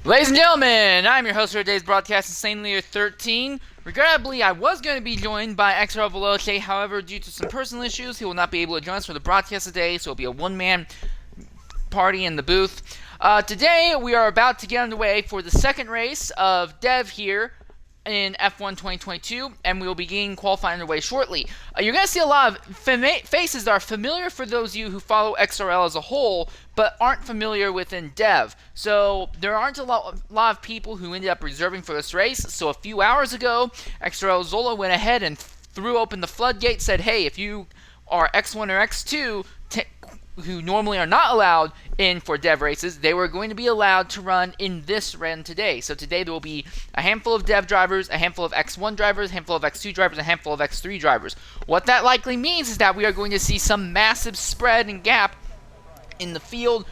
Ladies and gentlemen, I'm your host for today's broadcast, Insanely 13. Regrettably, I was going to be joined by XRL Veloce, however, due to some personal issues, he will not be able to join us for the broadcast today, so it'll be a one-man party in the booth. Today, we are about to get underway for the second race of Dev here in F1 2022, and we will begin qualifying underway shortly. You're going to see a lot of faces that are familiar for those of you who follow XRL as a whole, but aren't familiar within Dev. So there aren't a lot of people who ended up reserving for this race. So a few hours ago, XRL Zola went ahead and threw open the floodgate, said, hey, if you are X1 or X2, who normally are not allowed in for Dev races, they were going to be allowed to run in this run today. So today there will be a handful of Dev drivers, a handful of X1 drivers, a handful of X2 drivers, a handful of X3 drivers. What that likely means is that we are going to see some massive spread and gap in the field.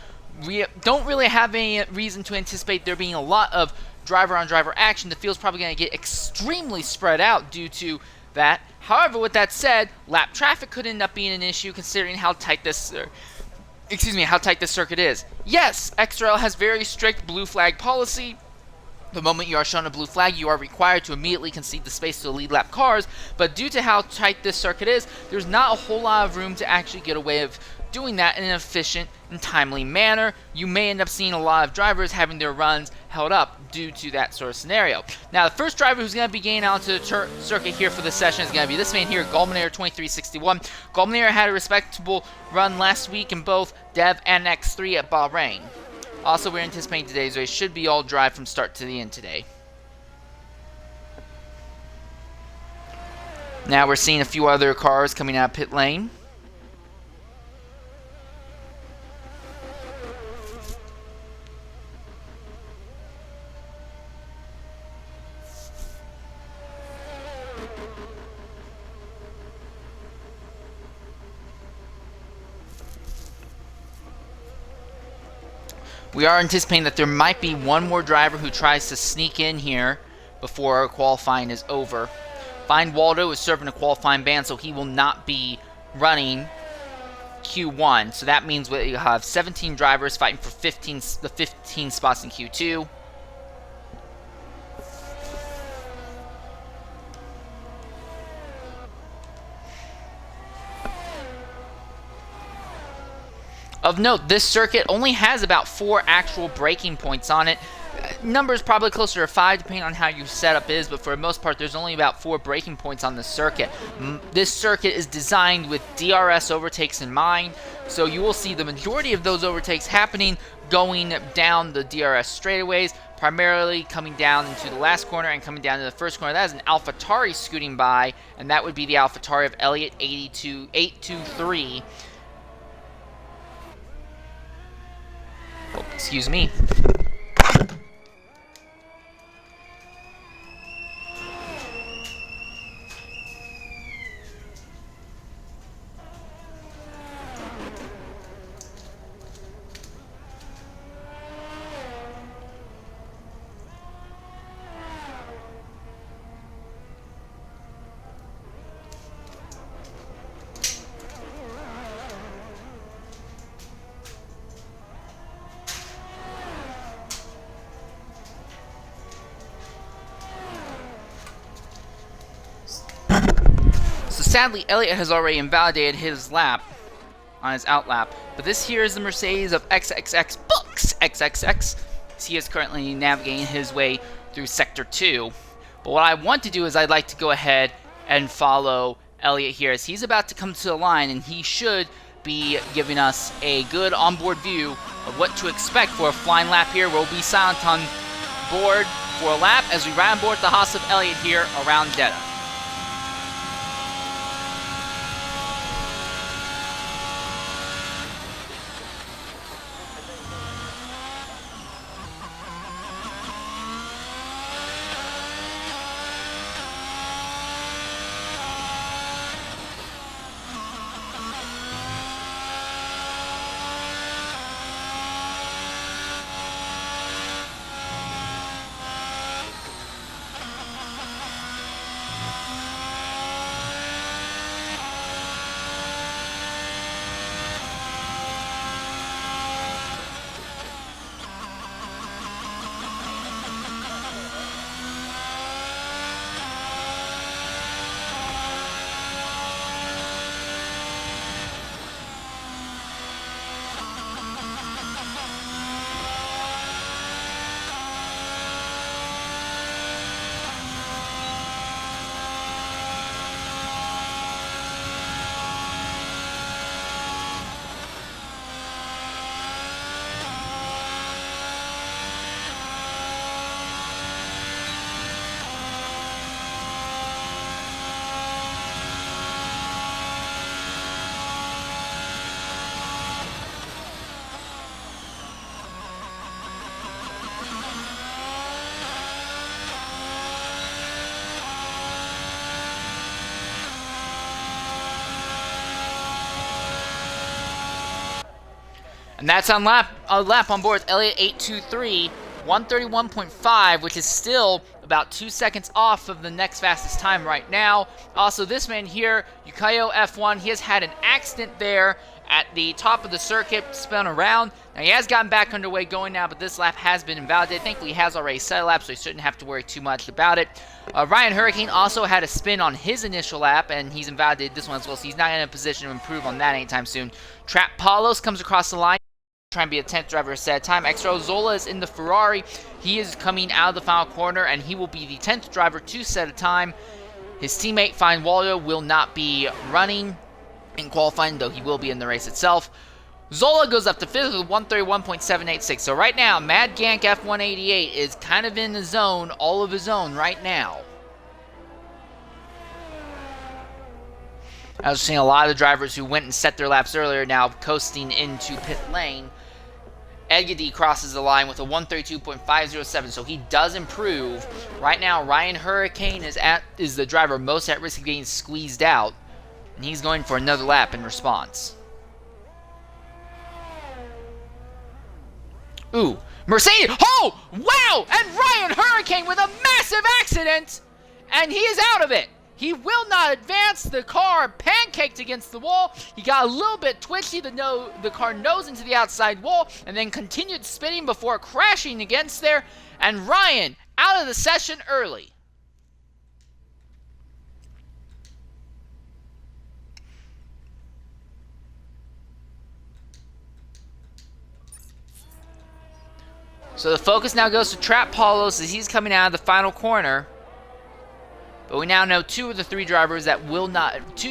We don't really have any reason to anticipate there being a lot of driver-on-driver action. The field's probably going to get extremely spread out due to that. However, with that said, lap traffic could end up being an issue considering how tight this circuit is. Yes, XRL has very strict blue flag policy. The moment you are shown a blue flag, you are required to immediately concede the space to the lead lap cars, but due to how tight this circuit is, there's not a whole lot of room to actually get away with doing that in an efficient and timely manner. You may end up seeing a lot of drivers having their runs held up due to that sort of scenario. Now, the first driver who's going to be getting onto the circuit here for this session is going to be this man here, Galminator 2361. Galminator had a respectable run last week in both Dev and X3 at Bahrain. Also, we're anticipating today's race should be all dry from start to the end today. Now we're seeing a few other cars coming out of pit lane. We are anticipating that there might be one more driver who tries to sneak in here before qualifying is over. Find Waldo is serving a qualifying ban, so he will not be running Q1. So that means we'll have 17 drivers fighting for the 15 spots in Q2. Of note, this circuit only has about 4 actual braking points on it. Numbers probably closer to 5 depending on how your setup is, but for the most part there's only about 4 braking points on this circuit. This circuit is designed with DRS overtakes in mind, so you will see the majority of those overtakes happening going down the DRS straightaways, primarily coming down into the last corner and coming down to the first corner. That is an AlphaTauri scooting by, and that would be the AlphaTauri of Elliott 823. Oh, excuse me. So sadly, Elliott has already invalidated his lap on his out lap, but this here is the Mercedes of XXX Books XXX. As he is currently navigating his way through Sector 2. But what I want to do is I'd like to go ahead and follow Elliott here as he's about to come to the line, and he should be giving us a good onboard view of what to expect for a flying lap here. We'll be silent on board for a lap as we ride on board the Haas of Elliott here around Jeddah. And that's on a lap on board Elliott 823, 131.5, which is still about 2 seconds off of the next fastest time right now. Also, this man here, Yukayo F1, he has had an accident there at the top of the circuit, spun around. Now, he has gotten back underway going now, but this lap has been invalidated. Thankfully, he has already set a lap, so he shouldn't have to worry too much about it. Ryan Hurricane also had a spin on his initial lap, and he's invalidated this one as well, so he's not in a position to improve on that anytime soon. Trap Palos comes across the line, trying to be a 10th driver a set time. XRL Zola is in the Ferrari. He is coming out of the final corner, and he will be the 10th driver to set a time. His teammate, Fine Waldo, will not be running in qualifying, though he will be in the race itself. Zola goes up to 5th with 131.786. So right now, Mad Gank F188 is kind of in the zone, all of his own right now. I was seeing a lot of the drivers who went and set their laps earlier now coasting into pit lane. Edgady crosses the line with a 132.507, so he does improve. Right now, Ryan Hurricane is the driver most at risk of getting squeezed out, and he's going for another lap in response. Ooh, Mercedes, oh, wow, and Ryan Hurricane with a massive accident, and he is out of it. He will not advance. The car pancaked against the wall. He got a little bit twitchy. The car nose into the outside wall and then continued spinning before crashing against there. And Ryan out of the session early. So the focus now goes to Trap Paulos as he's coming out of the final corner. But we now know two of the three drivers that will not advance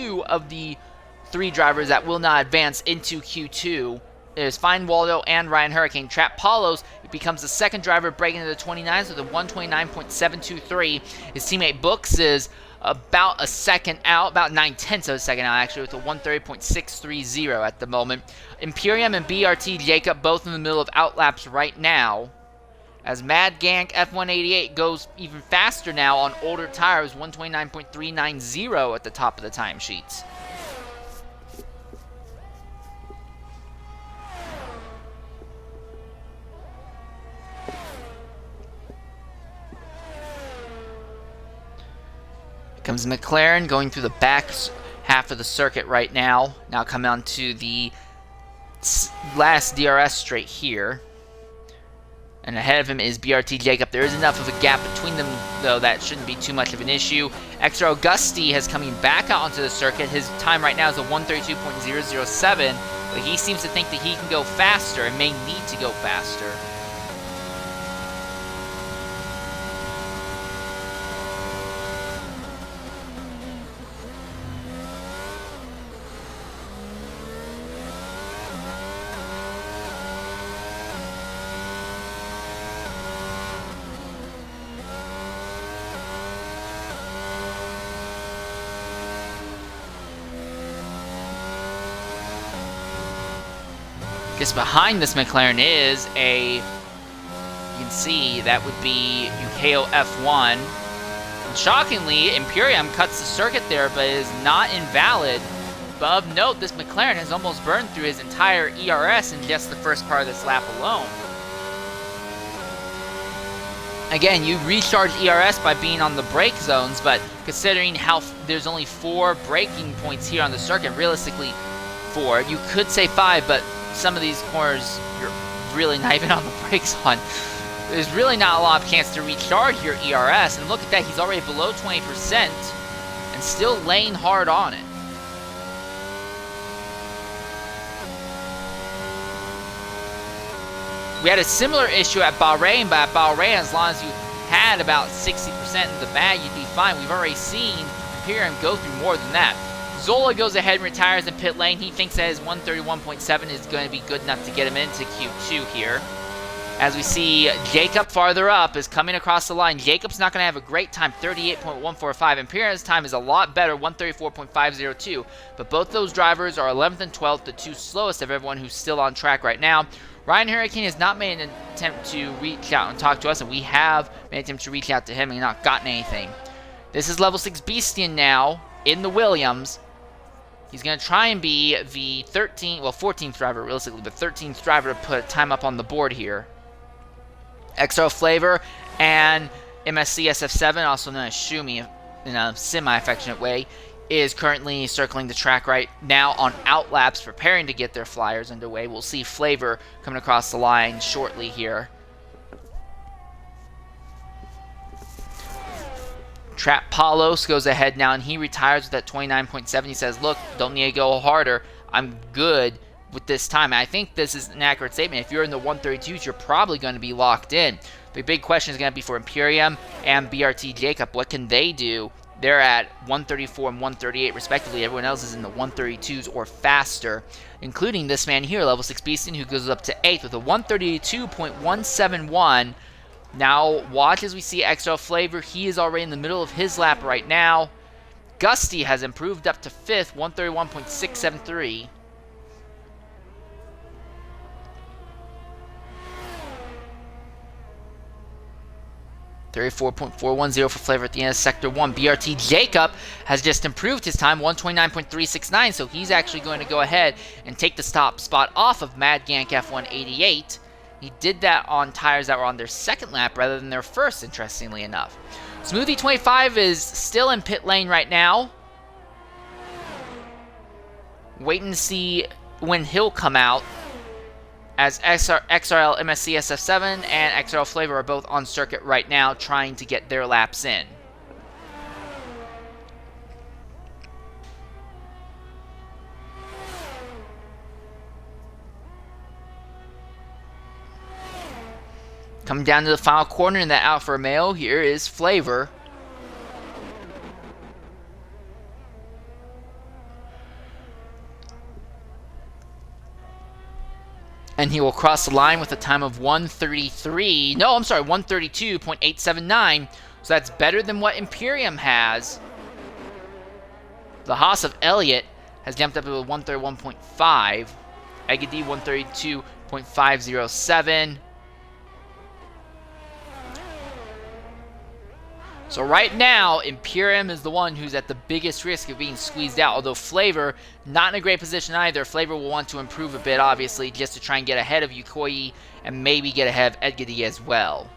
into Q2. There's Fine Waldo and Ryan Hurricane. Trap Paulos becomes the second driver, breaking into the 29s with a 129.723. His teammate Books is about a second out, about 9/10 of a second out actually, with a 130.630 at the moment. Imperium and BRT Jacob both in the middle of outlaps right now, as Mad Gank F188 goes even faster now on older tires, 129.390 at the top of the timesheets. Here comes McLaren going through the back half of the circuit right now. Now coming on to the last DRS straight here. And ahead of him is BRT Jacob. There is enough of a gap between them, though, that shouldn't be too much of an issue. XR Augusti has coming back out onto the circuit. His time right now is a 132.007, but he seems to think that he can go faster and may need to go faster. Guess behind this McLaren is you can see that would be Yukayo F1. And shockingly, Imperium cuts the circuit there, but is not invalid. But of note, this McLaren has almost burned through his entire ERS in just the first part of this lap alone. Again, you recharge ERS by being on the brake zones, but considering how there's only 4 braking points here on the circuit, realistically 4, you could say 5, but some of these corners you're really not even on the brakes on. There's really not a lot of chance to recharge your ERS, and look at that, he's already below 20% and still laying hard on it. We had a similar issue at Bahrain, but at Bahrain, as long as you had about 60% in the bag, you'd be fine. We've already seen Imperium go through more than that. Zola goes ahead and retires in pit lane. He thinks that his 131.7 is going to be good enough to get him into Q2 here. As we see Jacob farther up is coming across the line. Jacob's not going to have a great time, 38.145. Imperium's time is a lot better, 134.502. But both those drivers are 11th and 12th, the two slowest of everyone who's still on track right now. Ryan Hurricane has not made an attempt to reach out and talk to us, and we have made an attempt to reach out to him and not gotten anything. This is level 6 Beastian now in the Williams. He's going to try and be the 14th driver, realistically, the 13th driver to put time up on the board here. XRL Flavor and MSC SF7, also known as Shumi in a semi-affectionate way, is currently circling the track right now on outlaps, preparing to get their flyers underway. We'll see Flavor coming across the line shortly here. Trap Palos goes ahead now, and he retires with that 29.7. He says, look, don't need to go harder. I'm good with this time. And I think this is an accurate statement. If you're in the 132s, you're probably going to be locked in. The big question is going to be for Imperium and BRT Jacob. What can they do? They're at 134 and 138 respectively. Everyone else is in the 132s or faster, including this man here, level 6 Beastin, who goes up to 8th with a 132.171. Now, watch as we see XRL Flavor. He is already in the middle of his lap right now. Gusty has improved up to 5th, 131.673. $34.410 for Flavor at the end of Sector 1. BRT Jacob has just improved his time, 129.369, so he's actually going to go ahead and take the top spot off of Mad Gank F188. He did that on tires that were on their second lap rather than their first, interestingly enough. Smoothie25 is still in pit lane right now. Waiting to see when he'll come out, as XRL MSC SF7 and XRL Flavor are both on circuit right now trying to get their laps in. Coming down to the final corner in that Alfa Romeo, here is Flavor. And he will cross the line with a time of 132.879. So that's better than what Imperium has. The Haas of Elliott has jumped up to 131.5. Egedy 132.507. So right now, Imperium is the one who's at the biggest risk of being squeezed out, although Flavor, not in a great position either. Flavor will want to improve a bit, obviously, just to try and get ahead of Yukoi and maybe get ahead of Edgedy as well.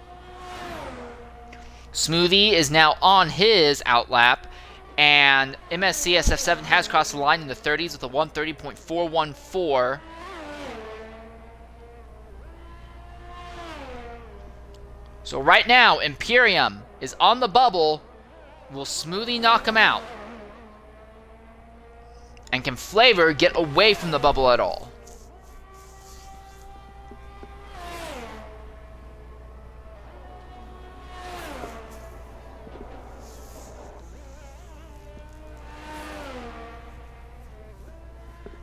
Smoothie is now on his outlap, and MSC SF7 has crossed the line in the 30s with a 130.414. So right now, Imperium is on the bubble. Will Smoothie knock him out? And can Flavor get away from the bubble at all?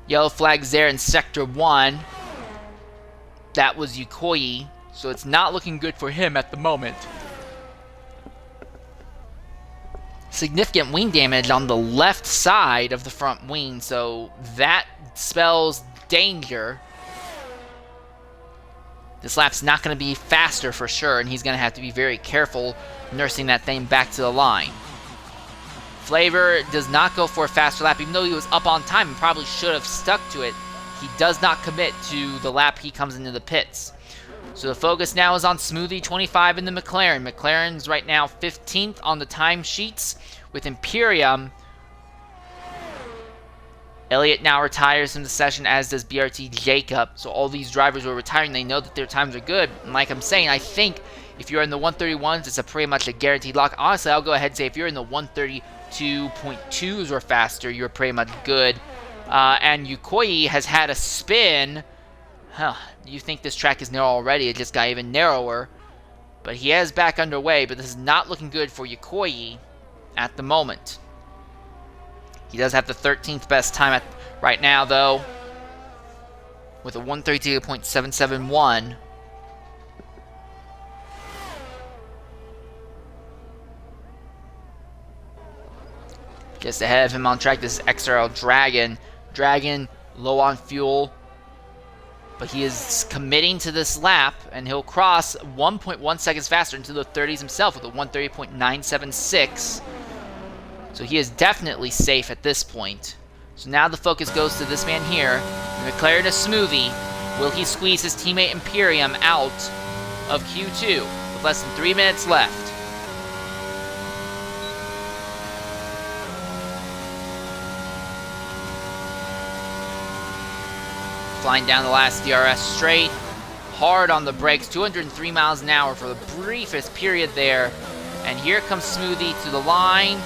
Yellow flags there in Sector 1. That was Yukoi, so it's not looking good for him at the moment. Significant wing damage on the left side of the front wing, so that spells danger. This lap's not going to be faster for sure, and he's going to have to be very careful nursing that thing back to the line. Flavor does not go for a faster lap, even though he was up on time and probably should have stuck to it. He does not commit to the lap he comes into the pits. So the focus now is on Smoothie 25 in the McLaren. McLaren's right now 15th on the timesheets with Imperium. Elliott now retires from the session, as does BRT Jacob. So all these drivers who are retiring, they know that their times are good. And like I'm saying, I think if you're in the 131s, it's pretty much a guaranteed lock. Honestly, I'll go ahead and say if you're in the 132.2s or faster, you're pretty much good. And Yukoi has had a spin. You think this track is narrow already, it just got even narrower. But he is back underway, but this is not looking good for Yukoi at the moment. He does have the 13th best time right now, though, with a 132.771. Just ahead of him on track, this is XRL Dragon. Dragon, low on fuel, but he is committing to this lap, and he'll cross 1.1 seconds faster into the 30s himself with a 130.976. So he is definitely safe at this point. So now the focus goes to this man here. McLaren a smoothie. Will he squeeze his teammate Imperium out of Q2 with less than 3 minutes left? Flying down the last DRS straight. Hard on the brakes, 203 miles an hour for the briefest period there. And here comes Smoothie to the line.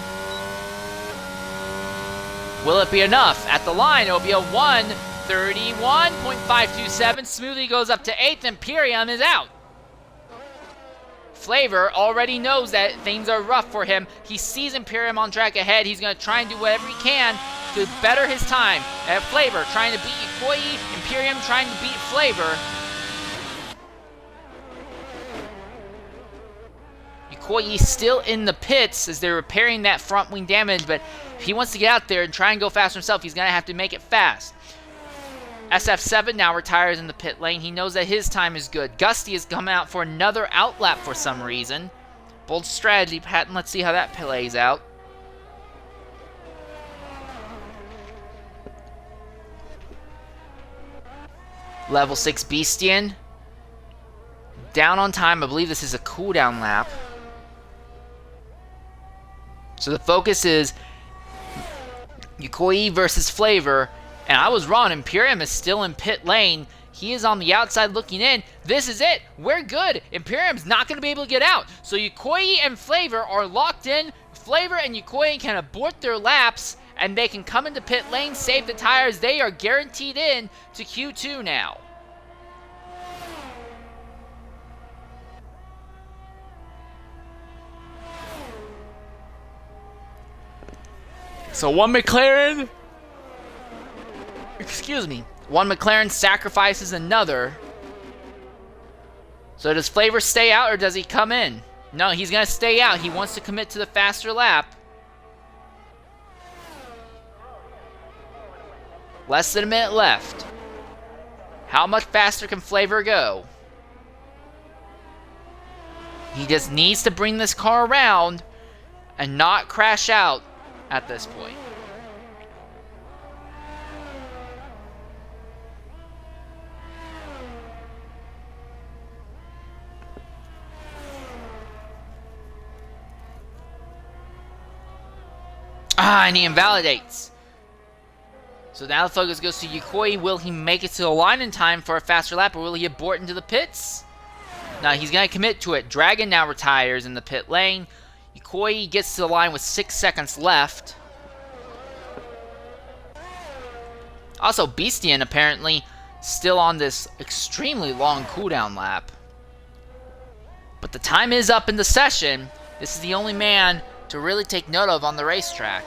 Will it be enough? At the line, it will be a 1:31.527. Smoothie goes up to 8th. Imperium is out. Flavor already knows that things are rough for him. He sees Imperium on track ahead. He's going to try and do whatever he can to better his time. Flavor trying to beat Ikoyi. Imperium trying to beat Flavor. Ikoyi still in the pits as they're repairing that front wing damage, but if he wants to get out there and try and go faster himself, he's going to have to make it fast. SF7 now retires in the pit lane. He knows that his time is good. Gusty is coming out for another outlap for some reason. Bold strategy, Patton. Let's see how that plays out. Level 6 Beastian. Down on time. I believe this is a cooldown lap. So the focus is Ikoyi versus Flavor. And I was wrong. Imperium is still in pit lane. He is on the outside looking in. This is it. We're good. Imperium's not going to be able to get out. So Ikoyi and Flavor are locked in. Flavor and Ikoyi can abort their laps, and they can come into pit lane, save the tires. They are guaranteed in to Q2 now. So one McLaren sacrifices another. So does Flavor stay out or does he come in? No, he's going to stay out. He wants to commit to the faster lap. Less than a minute left. How much faster can Flavor go? He just needs to bring this car around and not crash out at this point. And he invalidates. So now the focus goes to Ikoyi. Will he make it to the line in time for a faster lap, or will he abort into the pits? No, he's going to commit to it. Dragon now retires in the pit lane. Ikoyi gets to the line with 6 seconds left. Also, Beastian apparently still on this extremely long cooldown lap. But the time is up in the session. This is the only man to really take note of on the racetrack.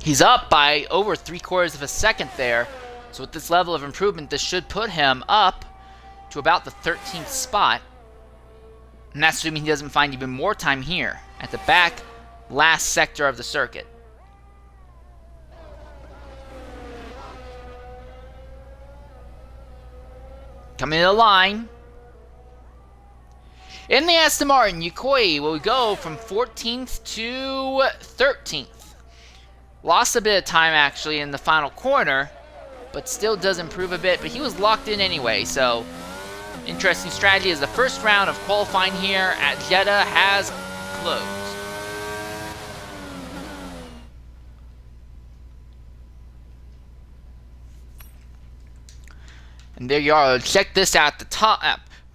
He's up by over 3/4 of a second there. So with this level of improvement, this should put him up to about the 13th spot. And that's assuming he doesn't find even more time here at the back last sector of the circuit. Coming to the line. In the Aston Martin, Ikoyi will go from 14th to 13th. Lost a bit of time, actually, in the final corner, but still does improve a bit. But he was locked in anyway, so interesting strategy as the first round of qualifying here at Jeddah has closed. And there you are. Check this out at the top.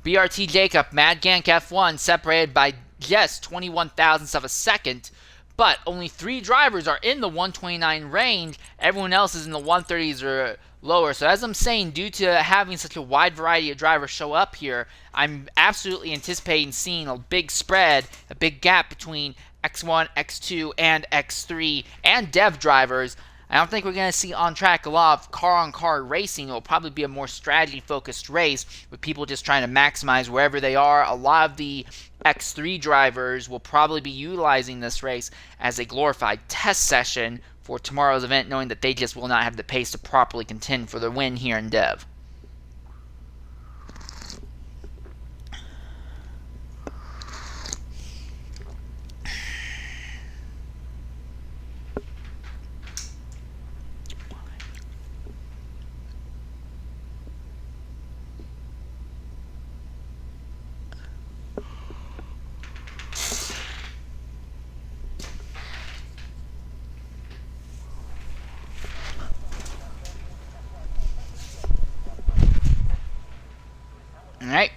BRT Jacob, Mad Gank F1, separated by just 21 thousandths of a second. but only 3 drivers are in the 129 range. Everyone else is in the 130s or lower. So as I'm saying, due to having such a wide variety of drivers show up here, I'm absolutely anticipating seeing a big spread, a big gap between X1, X2, and X3 and dev drivers. I don't think we're going to see on track a lot of car-on-car racing. It will probably be a more strategy-focused race with people just trying to maximize wherever they are. A lot of the X3 drivers will probably be utilizing this race as a glorified test session for tomorrow's event, knowing that they just will not have the pace to properly contend for the win here in Dev. Alright.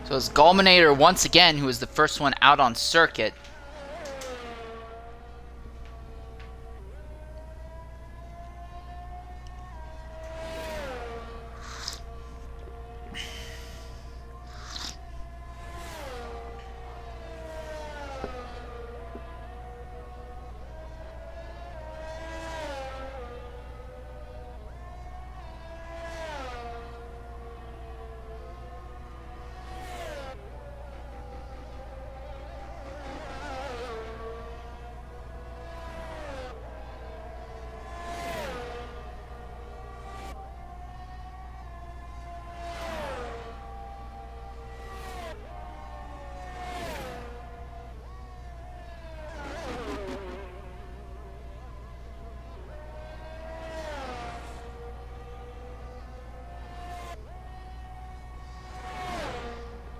So it's Gulminator once again, who is the first one out on circuit.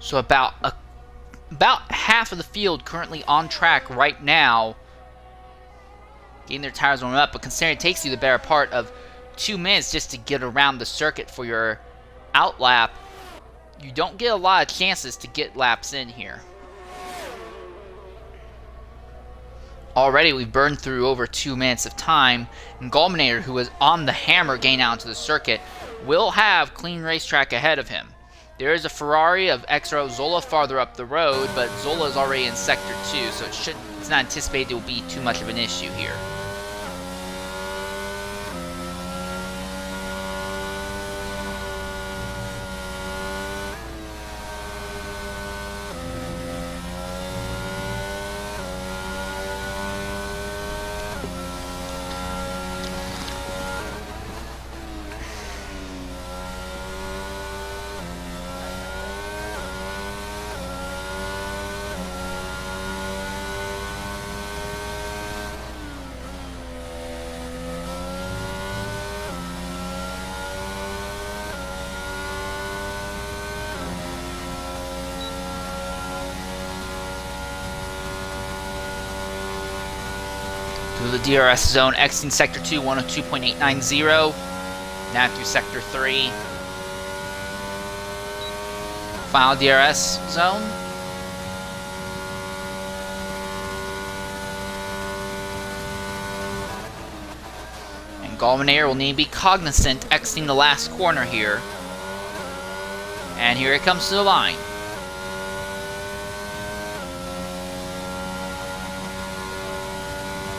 So about half of the field currently on track right now, getting their tires warmed up. But considering it takes you the better part of 2 minutes just to get around the circuit for your outlap, you don't get a lot of chances to get laps in here. Already we've burned through over 2 minutes of time, and Gulminator, who is on the hammer getting out into the circuit, will have clean racetrack ahead of him. There is a Ferrari of XRL Zola farther up the road, but Zola is already in Sector 2, so it's not anticipated it will be too much of an issue here. Through the DRS zone, exiting Sector 2, 102.890. Now through Sector 3. Final DRS zone. And Gulminator will need to be cognizant exiting the last corner here. And here it comes to the line.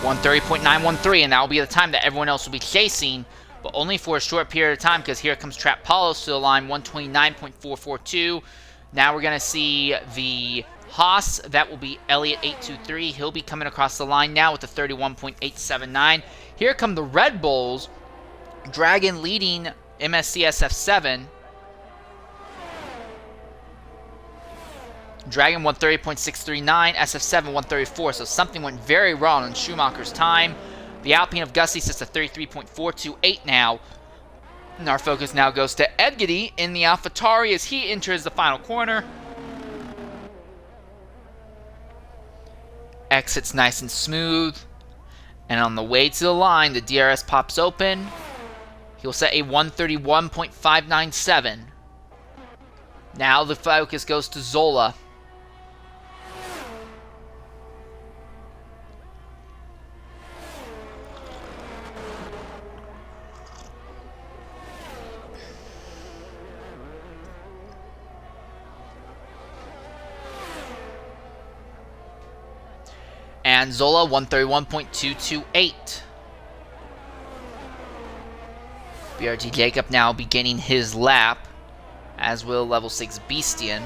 130.913, and that will be the time that everyone else will be chasing, but only for a short period of time, because here comes Trap Palos to the line, 129.442. Now we're going to see the Haas, that will be Elliott823. He'll be coming across the line now with a 31.879. Here come the Red Bulls. Dragon leading MSC SF7. Dragon 130.639, SF7 134. So something went very wrong in Schumacher's time. The Alpine of Gussie sits at 33.428 now. And our focus now goes to Edgedy in the AlphaTauri as he enters the final corner. Exits nice and smooth. And on the way to the line, the DRS pops open. He'll set a 131.597. Now the focus goes to Zola. And Zola 131.228. BRT Jacob now beginning his lap, as will level 6 Beastian.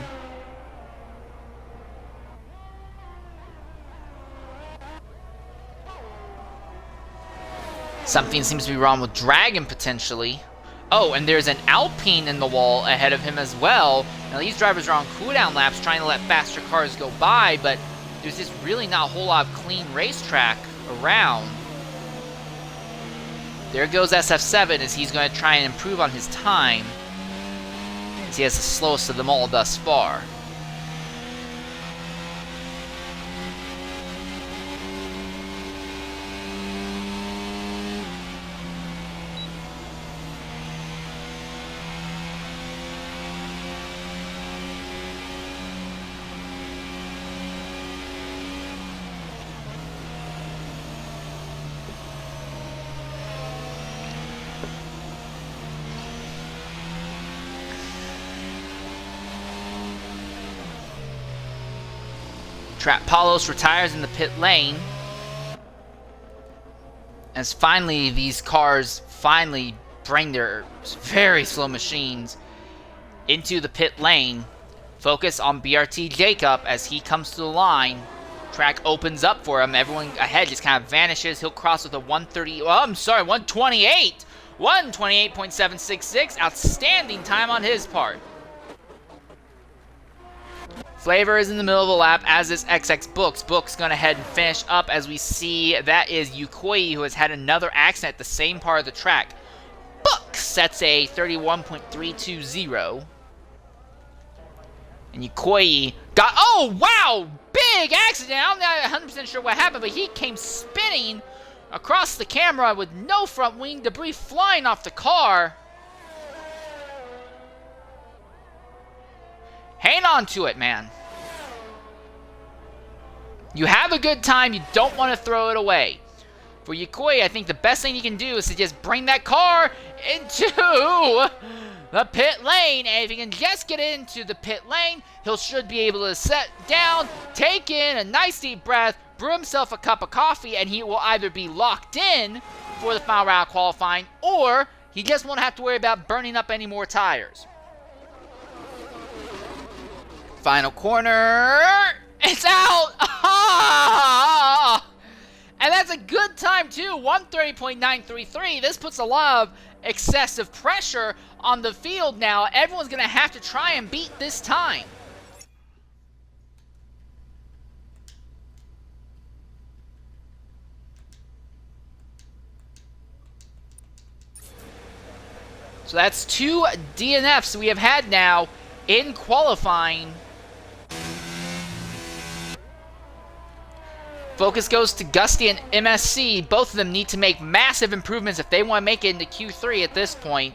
Something seems to be wrong with Dragon potentially. Oh, and there's an Alpine in the wall ahead of him as well. Now these drivers are on cooldown laps trying to let faster cars go by, but there's just really not a whole lot of clean racetrack around. There goes SF7 as he's going to try and improve on his time, as he has the slowest of them all thus far. Palos retires in the pit lane. As finally these cars bring their very slow machines into the pit lane. Focus on BRT Jacob as he comes to the line. Track opens up for him. Everyone ahead just kind of vanishes. He'll cross with a 128. 128.766. Outstanding time on his part. Flavor is in the middle of the lap, as is XX Books. Books going to head and finish up as we see that is Yukoi, who has had another accident at the same part of the track. Books sets a 31.320. And Yukoi got, oh wow, big accident. I'm not 100% sure what happened, but he came spinning across the camera with no front wing, debris flying off the car. Hang on to it, man. You have a good time. You don't want to throw it away. For Yukoi, I think the best thing you can do is to just bring that car into the pit lane. And if he can just get into the pit lane, he should be able to set down, take in a nice deep breath, brew himself a cup of coffee, and he will either be locked in for the final round of qualifying, or he just won't have to worry about burning up any more tires. Final corner. It's out. And that's a good time too. 130.933. This puts a lot of excessive pressure on the field now. Everyone's going to have to try and beat this time. So that's 2 DNFs we have had now in qualifying. Focus goes to Gusty and MSC. Both of them need to make massive improvements if they want to make it into Q3 at this point.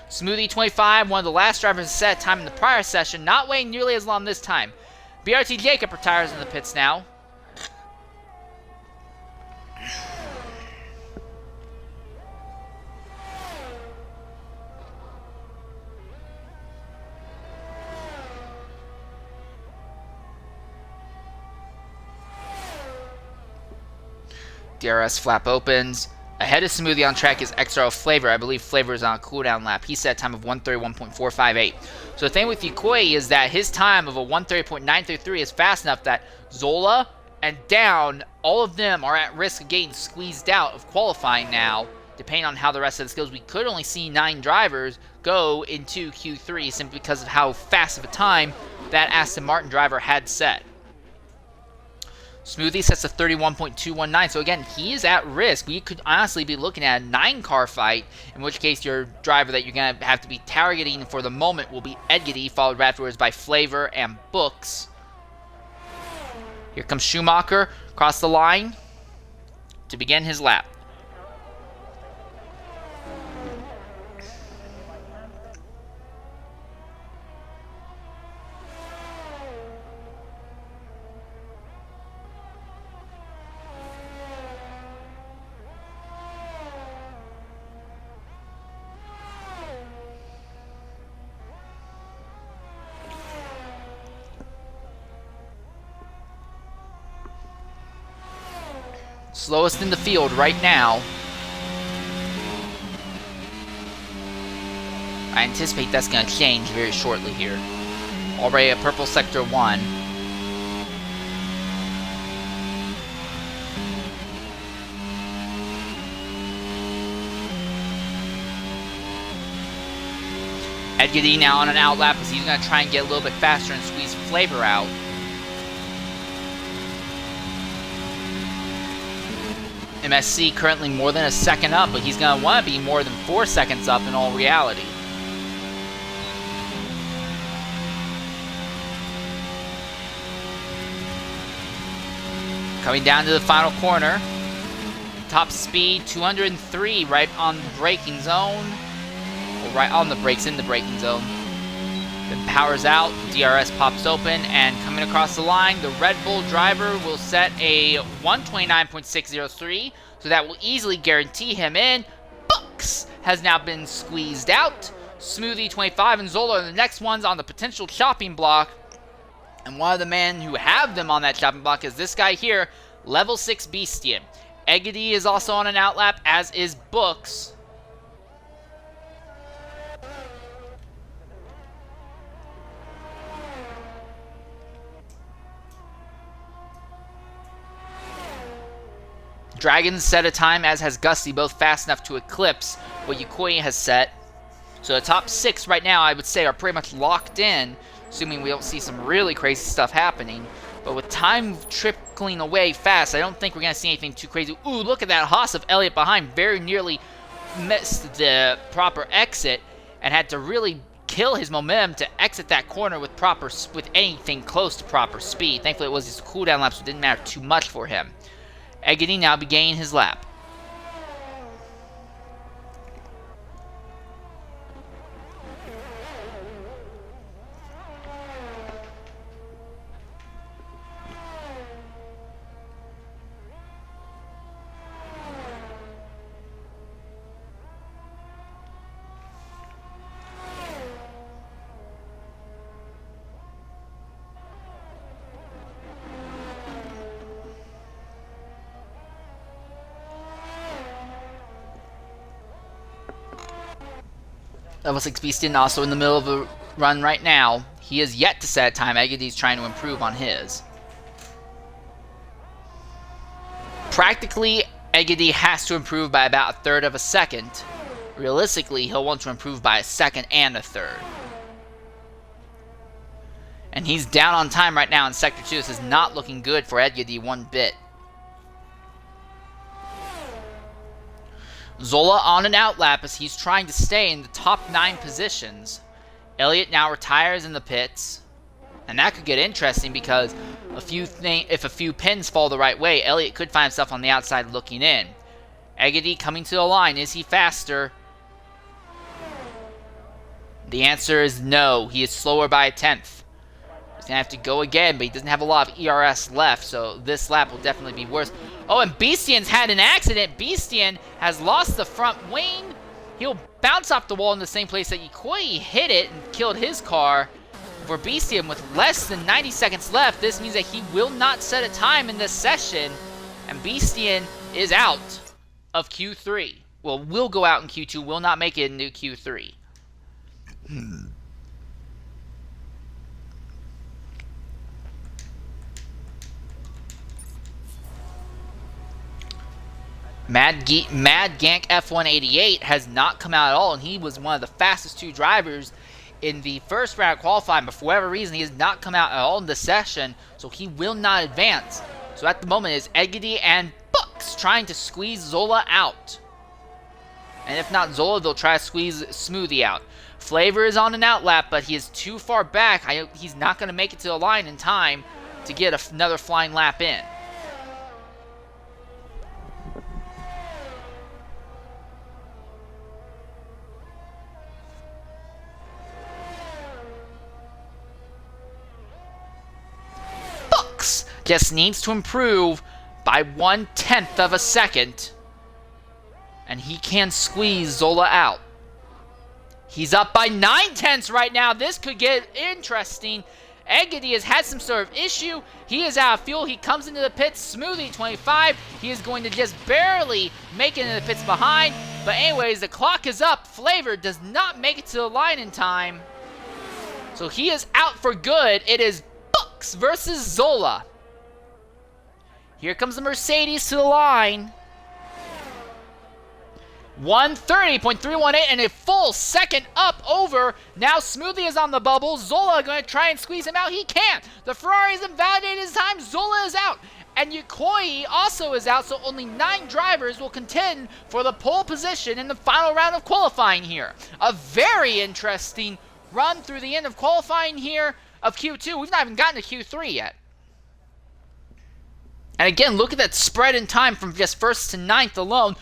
Smoothie 25, one of the last drivers to set time in the prior session, not waiting nearly as long this time. BRT Jacob retires in the pits now. DRS flap opens Ahead of Smoothie on track is XRL Flavor. I believe Flavor is on a cooldown lap. He set a time of 131.458. So the thing with Yukoi is that his time of a 130.933 is fast enough that Zola and Down, all of them are at risk of getting squeezed out of qualifying now, depending on how the rest of the skills. We could only see 9 drivers go into Q3 simply because of how fast of a time that Aston Martin driver had set. Smoothie sets a 31.219, so again, he is at risk. We could honestly be looking at a 9-car fight, in which case your driver that you're going to have to be targeting for the moment will be Edgedy, followed afterwards by Flavor and Books. Here comes Schumacher across the line to begin his lap. Slowest in the field right now. I anticipate that's going to change very shortly here. Already at purple sector 1. Edgedy now on an outlap as he's going to try and get a little bit faster and squeeze Flavor out. MSC currently more than a second up, but he's going to want to be more than 4 seconds up in all reality. Coming down to the final corner. Top speed 203 right on the braking zone. Or right on the brakes in the braking zone. Then powers out, DRS pops open, and coming across the line, the Red Bull driver will set a 129.603, so that will easily guarantee him in. Books has now been squeezed out. Smoothie 25 and Zola are the next ones on the potential chopping block. And one of the men who have them on that chopping block is this guy here, level 6 Beastian. Egedy is also on an outlap, as is Books. Dragons set a time, as has Gusty, both fast enough to eclipse what Yukoi has set. So the top 6 right now, I would say, are pretty much locked in, assuming we don't see some really crazy stuff happening. But with time trickling away fast, I don't think we're going to see anything too crazy. Ooh, look at that Haas of Elliott behind. Very nearly missed the proper exit and had to really kill his momentum to exit that corner with anything close to proper speed. Thankfully, it was just a cooldown lap, so it didn't matter too much for him. Egedy now beginning his lap. Level 6 Beastin also in the middle of a run right now. He has yet to set a time. Egedy's trying to improve on his. Practically, Egedy has to improve by about 1/3 of a second. Realistically, he'll want to improve by a second and a third. And he's down on time right now in Sector 2. This is not looking good for Egedy one bit. Zola on an outlap as he's trying to stay in the top 9 positions. Elliott now retires in the pits. And that could get interesting because if a few pins fall the right way, Elliott could find himself on the outside looking in. Egedy coming to the line. Is he faster? The answer is no. He is slower by a 1/10. He's going to have to go again, but he doesn't have a lot of ERS left, so this lap will definitely be worse. Oh, and Beastian's had an accident. Beastian has lost the front wing. He'll bounce off the wall in the same place that Yukoi hit it and killed his car. For Beastian, with less than 90 seconds left, this means that he will not set a time in this session, and Beastian is out. of Q3. Well, will go out in Q2, will not make it into Q3. Mad Gank F188 has not come out at all, and he was one of the fastest 2 drivers in the first round of qualifying, but for whatever reason, he has not come out at all in this session, so he will not advance. So at the moment, it's Eggity and Bucks trying to squeeze Zola out. And if not Zola, they'll try to squeeze Smoothie out. Flavor is on an outlap, but he is too far back. He's not going to make it to the line in time to get another flying lap in. Bucks just needs to improve by 1/10 of a second, and he can squeeze Zola out. He's up by 9/10 right now. This could get interesting. Eggity has had some sort of issue. He is out of fuel. He comes into the pits. Smoothie 25. He is going to just barely make it into the pits behind. But anyways, the clock is up. Flavor does not make it to the line in time, so he is out for good. It is Bucks versus Zola. Here comes the Mercedes to the line. 1:30.318 and a full second up over. Now Smoothie is on the bubble. Zola going to try and squeeze him out. He can't. The Ferrari's invalidated his time. Zola is out. And Yukoi also is out, so only 9 drivers will contend for the pole position in the final round of qualifying here. A very interesting run through the end of qualifying here of Q2. We've not even gotten to Q3 yet. And again, look at that spread in time from just 1st to 9th alone.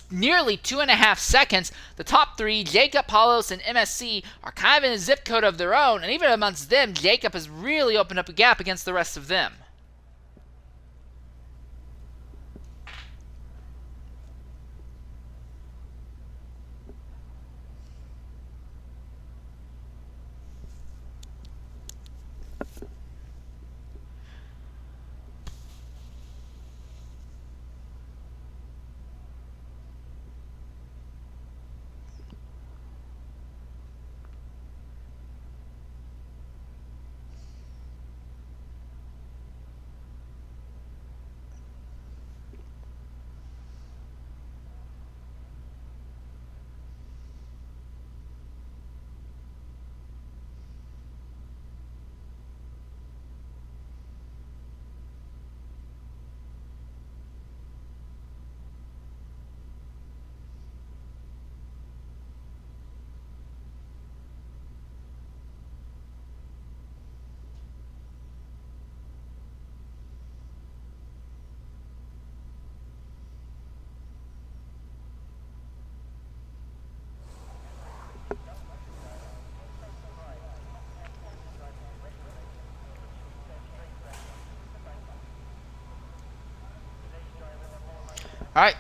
Nearly 2.5 seconds. The top 3, Jacob, Palos, and MSC, are kind of in a zip code of their own. And even amongst them, Jacob has really opened up a gap against the rest of them. Alright,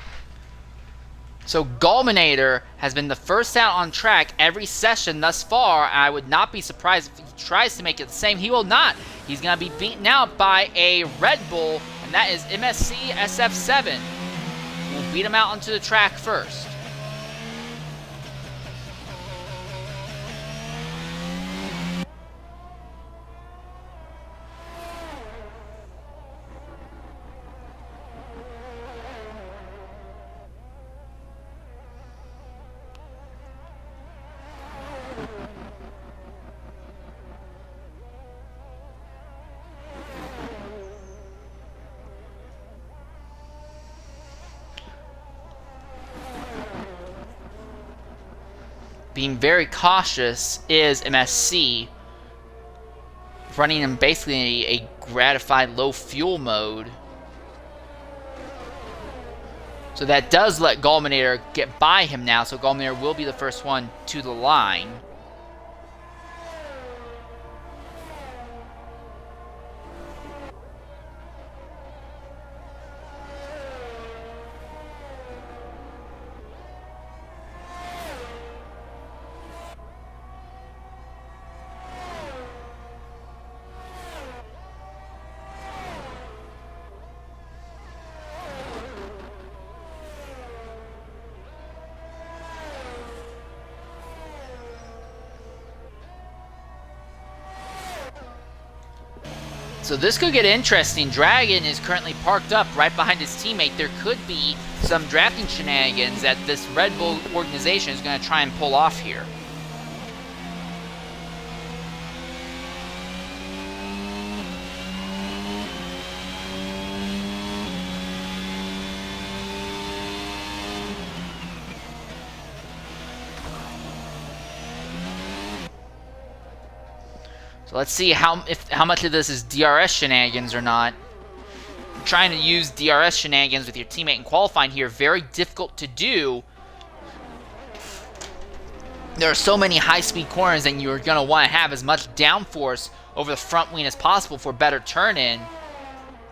so Gulminator has been the first out on track every session thus far. I would not be surprised if he tries to make it the same. He will not. He's going to be beaten out by a Red Bull, and that is MSC SF7. We'll beat him out onto the track first. Being very cautious is MSC, running in basically a gratified low fuel mode. So that does let Gulminator get by him now, so Gulminator will be the first one to the line. So this could get interesting. Dragon is currently parked up right behind his teammate. There could be some drafting shenanigans that this Red Bull organization is going to try and pull off here. So let's see how much of this is DRS shenanigans or not. Trying to use DRS shenanigans with your teammate in qualifying here, very difficult to do. There are so many high-speed corners, and you're going to want to have as much downforce over the front wing as possible for better turn-in.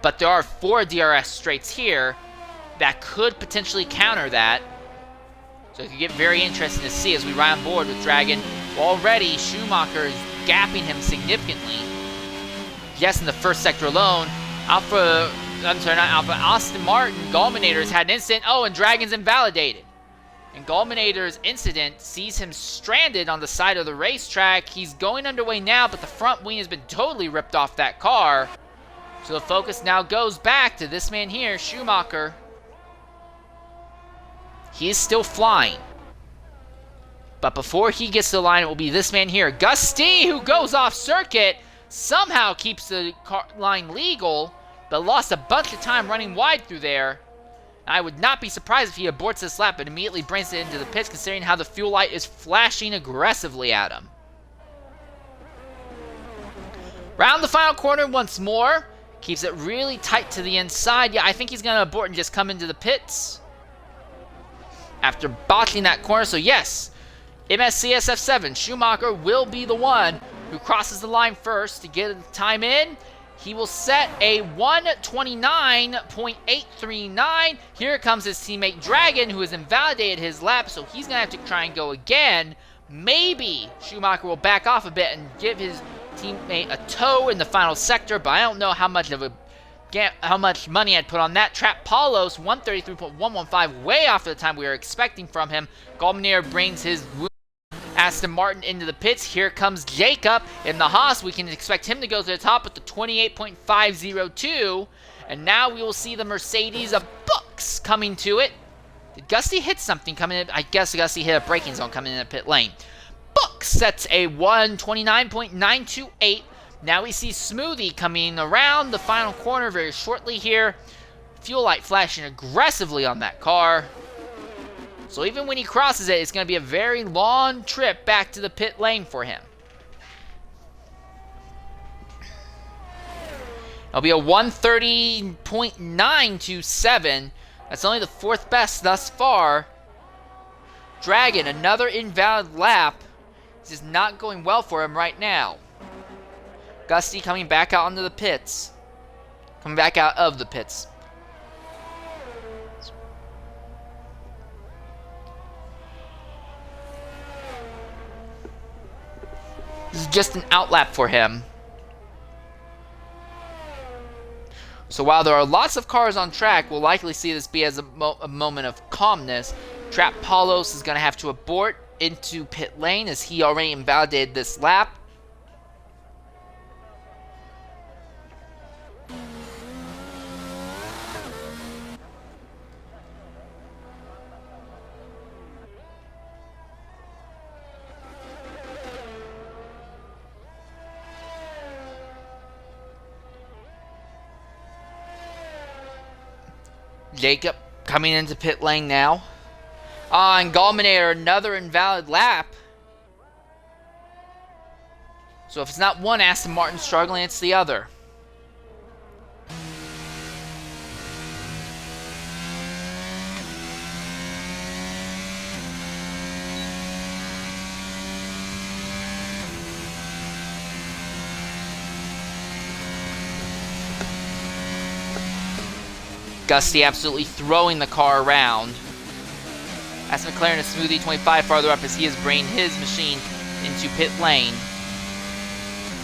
But there are 4 DRS straights here that could potentially counter that. So it could get very interesting to see as we ride on board with Dragon. Already, Schumacher is gapping him significantly. Yes, in the first sector alone, Aston Martin, Gallmanators had an incident. Oh, and Dragon's invalidated. And Gallmanators' incident sees him stranded on the side of the racetrack. He's going underway now, but the front wing has been totally ripped off that car. So the focus now goes back to this man here, Schumacher. He is still flying. But before he gets to the line, it will be this man here, Gusty, who goes off circuit, somehow keeps the line legal, but lost a bunch of time running wide through there. I would not be surprised if he aborts this lap and immediately brings it into the pits, considering how the fuel light is flashing aggressively at him. Round the final corner once more. Keeps it really tight to the inside. Yeah, I think he's going to abort and just come into the pits after botching that corner. So yes, MSCSF7, Schumacher will be the one who crosses the line first to get the time in. He will set a 1:29.839. Here comes his teammate Dragon, who has invalidated his lap, so he's going to have to try and go again. Maybe Schumacher will back off a bit and give his teammate a tow in the final sector, but I don't know how much money I'd put on that. Trap Paulos, 133.115, way off of the time we were expecting from him. Gallmanier brings his Aston Martin into the pits. Here comes Jacob in the Haas. We can expect him to go to the top with the 28.502. And now we will see the Mercedes of Books coming to it. Did Gusty hit something coming in? I guess Gusty hit a braking zone coming in the pit lane. Books sets a 1:29.928. Now we see Smoothie coming around the final corner very shortly here. Fuel light flashing aggressively on that car. So even when he crosses it, it's going to be a very long trip back to the pit lane for him. It'll be a 1:30.927. That's only the 4th best thus far. Dragon, another invalid lap. This is not going well for him right now. Gusty coming back out onto the pits. Coming back out of the pits. This is just an outlap for him. So while there are lots of cars on track, we'll likely see this be as a moment of calmness. Trap Paulos is going to have to abort into pit lane as he already invalidated this lap. Jacob coming into pit lane now. And Gallmanator, another invalid lap. So if it's not one Aston Martin struggling, it's the other. Gusty absolutely throwing the car around. As McLaren is Smoothie 25 farther up as he is bringing his machine into pit lane.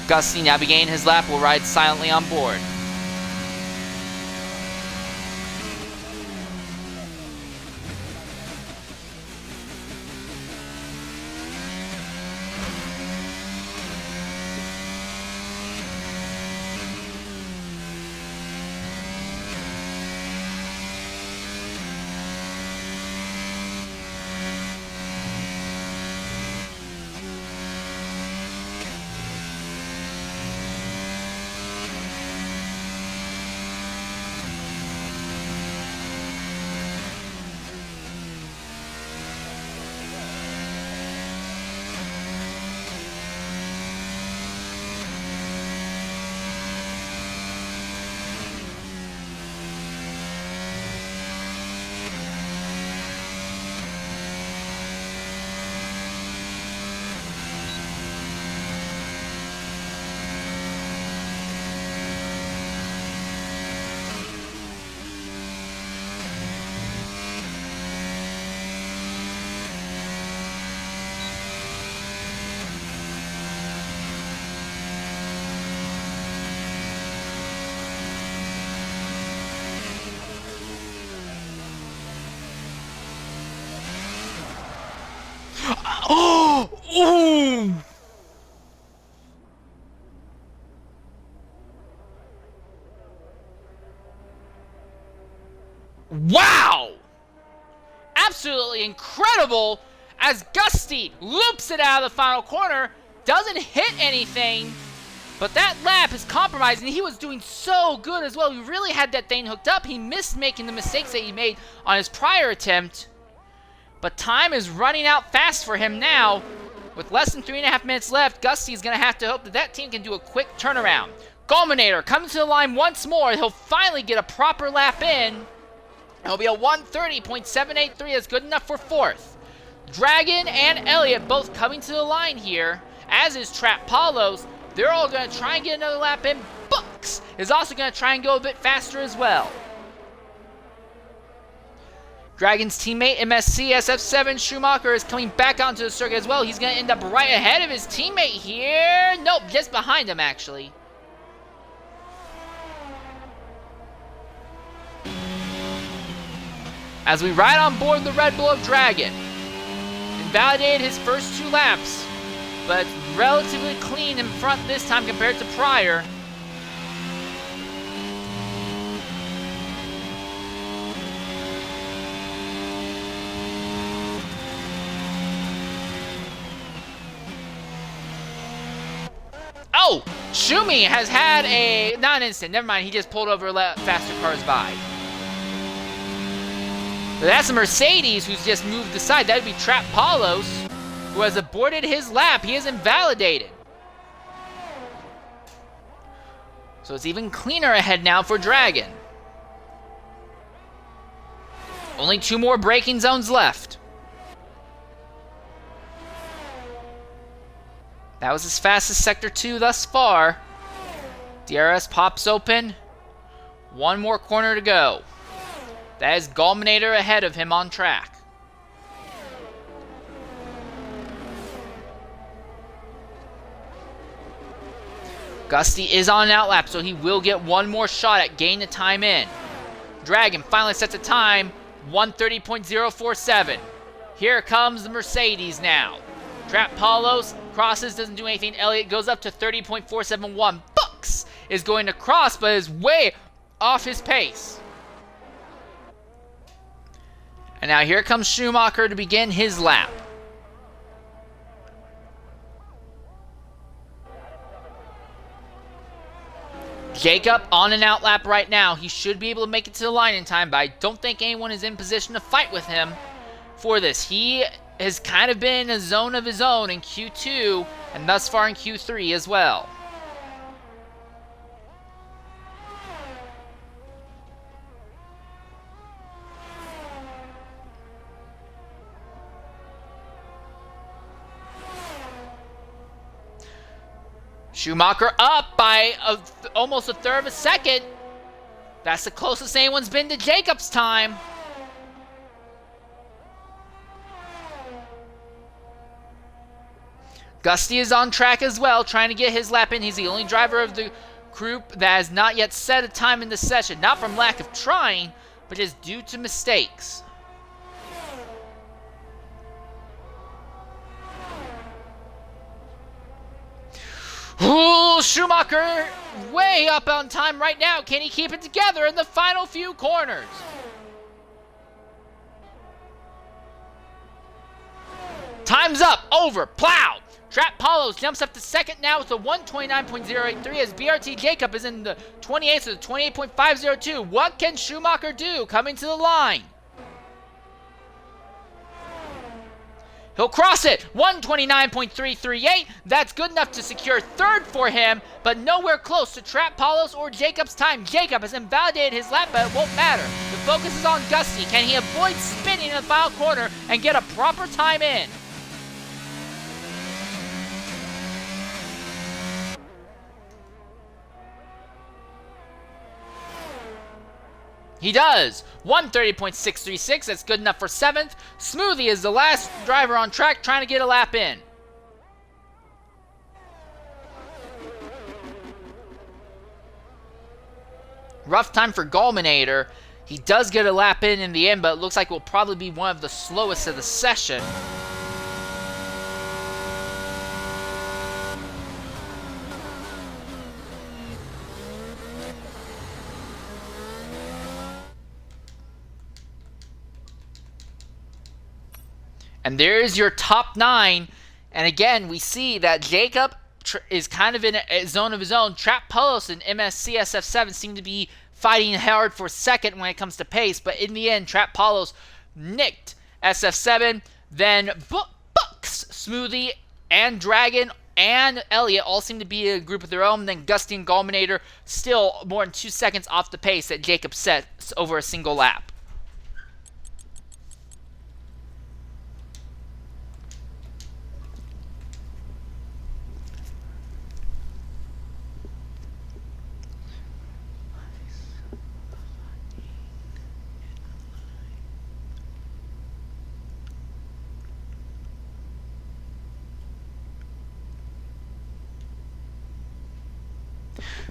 Gusty now beginning his lap will ride silently on board. Ooh! Wow! Absolutely incredible as Gusty loops it out of the final corner. Doesn't hit anything, but that lap is compromised, and he was doing so good as well. He really had that thing hooked up. He missed making the mistakes that he made on his prior attempt, but time is running out fast for him now. With less than 3.5 minutes left, Gusty is going to have to hope that that team can do a quick turnaround. Gulminator coming to the line once more. He'll finally get a proper lap in. It'll be a 1:30.783. That's good enough for 4th. Dragon and Elliott both coming to the line here, as is Trap Paulos. They're all going to try and get another lap in. Bucks is also going to try and go a bit faster as well. Dragon's teammate MSC SF7 Schumacher is coming back onto the circuit as well. He's going to end up right ahead of his teammate here. Nope, just behind him actually. As we ride on board the Red Bull of Dragon. Invalidated his first 2 laps, but relatively clean in front this time compared to prior. Oh! Shumi has had a... not an instant, never mind, he just pulled over faster cars by. But that's a Mercedes who's just moved aside. That would be Trap Paulos, who has aborted his lap. He is invalidated. So it's even cleaner ahead now for Dragon. Only 2 more braking zones left. That was his fastest Sector 2 thus far. DRS pops open. 1 more corner to go. That is Gulminator ahead of him on track. Gusty is on an outlap, so he will get 1 more shot at getting the time in. Dragon finally sets a time, 1:30.047. Here comes the Mercedes now. Trap Paulos crosses, doesn't do anything. Elliott goes up to 30.471. Bucks is going to cross, but is way off his pace. And now here comes Schumacher to begin his lap. Jacob on an out lap right now. He should be able to make it to the line in time, but I don't think anyone is in position to fight with him for this. He has kind of been in a zone of his own in Q2 and thus far in Q3 as well. Schumacher up by almost 1/3 of a second. That's the closest anyone's been to Jacob's time. Gusty is on track as well, trying to get his lap in. He's the only driver of the group that has not yet set a time in the session. Not from lack of trying, but just due to mistakes. Ooh, Schumacher way up on time right now. Can he keep it together in the final few corners? Time's up. Over. Plow. Trap Paulos jumps up to second now with a 1:29.083 as BRT Jacob is in the 28th with a 28.502. What can Schumacher do coming to the line? He'll cross it, 1:29.338. That's good enough to secure 3rd for him, but nowhere close to Trap Paulos or Jacob's time. Jacob has invalidated his lap, but it won't matter. The focus is on Gusty. Can he avoid spinning in the final corner and get a proper time in? He does. 1:30.636. That's good enough for 7th. Smoothie is the last driver on track trying to get a lap in. Rough time for Gulminator. He does get a lap in the end, but it looks like it will probably be one of the slowest of the session. And there's your top 9. And again, we see that Jacob is kind of in a zone of his own. Trap Polos and MSCSF7 seem to be fighting hard for second when it comes to pace, but in the end, Trap Polos nicked SF7. Then Books, Smoothie, and Dragon and Elliot all seem to be a group of their own. Then Gusty and Galminator still more than 2 seconds off the pace that Jacob sets over a single lap.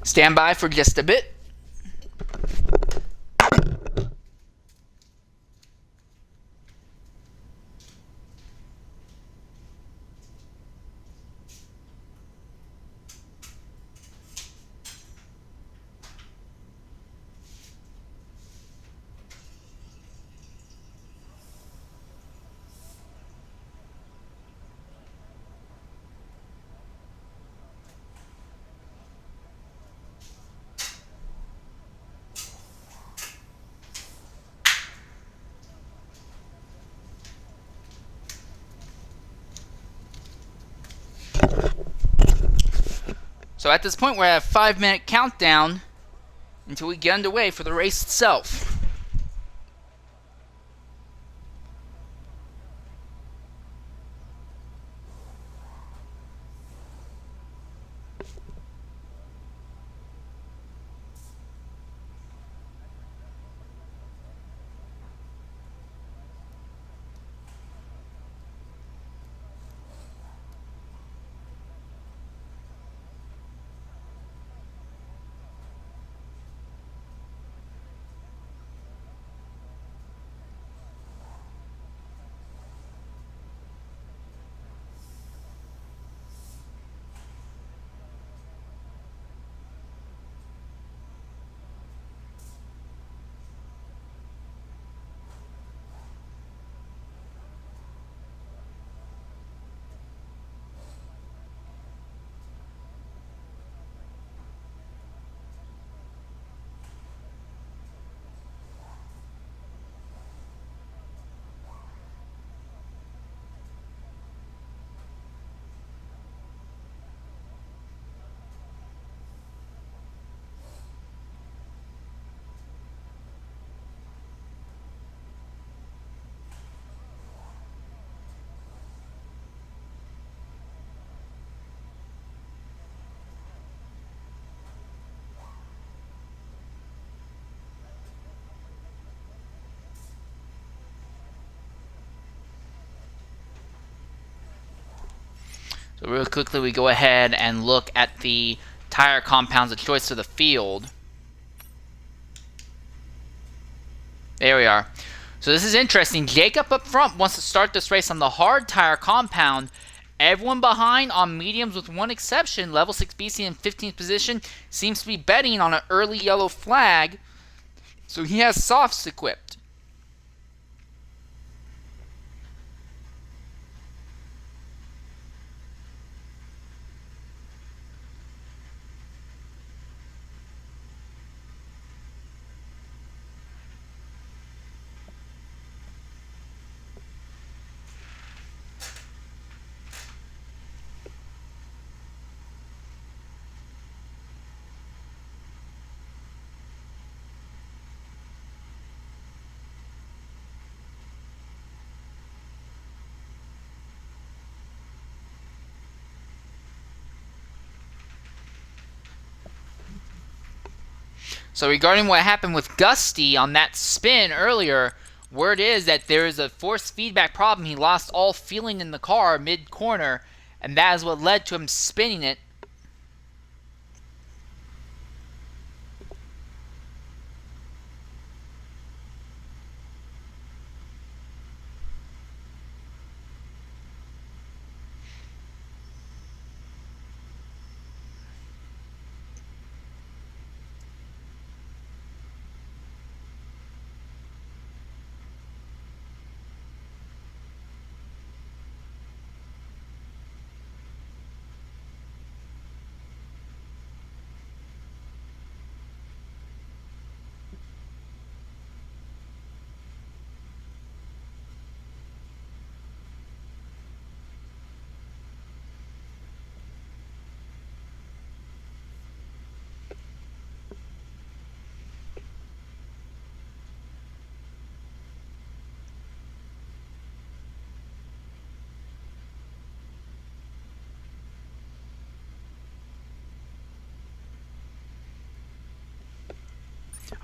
Stand by for just a bit. So at this point, we're at a 5-minute countdown until we get underway for the race itself. So real quickly, we go ahead and look at the tire compounds of choice for the field. There we are. So this is interesting. Jacob up front wants to start this race on the hard tire compound. Everyone behind on mediums with one exception, level 6 BC in 15th position, seems to be betting on an early yellow flag. So he has softs equipped. So regarding what happened with Gusty on that spin earlier, word is that there is a force feedback problem. He lost all feeling in the car mid-corner, and that is what led to him spinning it.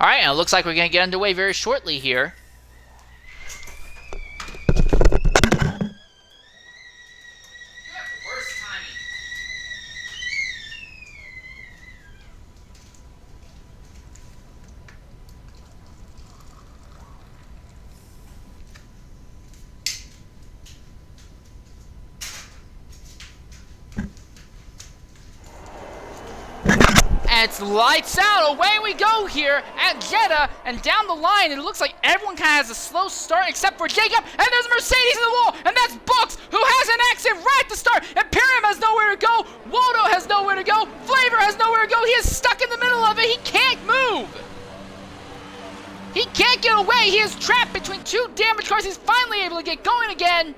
All right, and it looks like we're going to get underway very shortly here. And it's lights out. Away we go here at Jeddah. And down the line, it looks like everyone kind of has a slow start except for Jacob. And there's Mercedes in the wall. And that's Books, who has an exit right to start. Imperium has nowhere to go. Waldo has nowhere to go. Flavor has nowhere to go. He is stuck in the middle of it. He can't move. He can't get away. He is trapped between two damaged cars. He's finally able to get going again.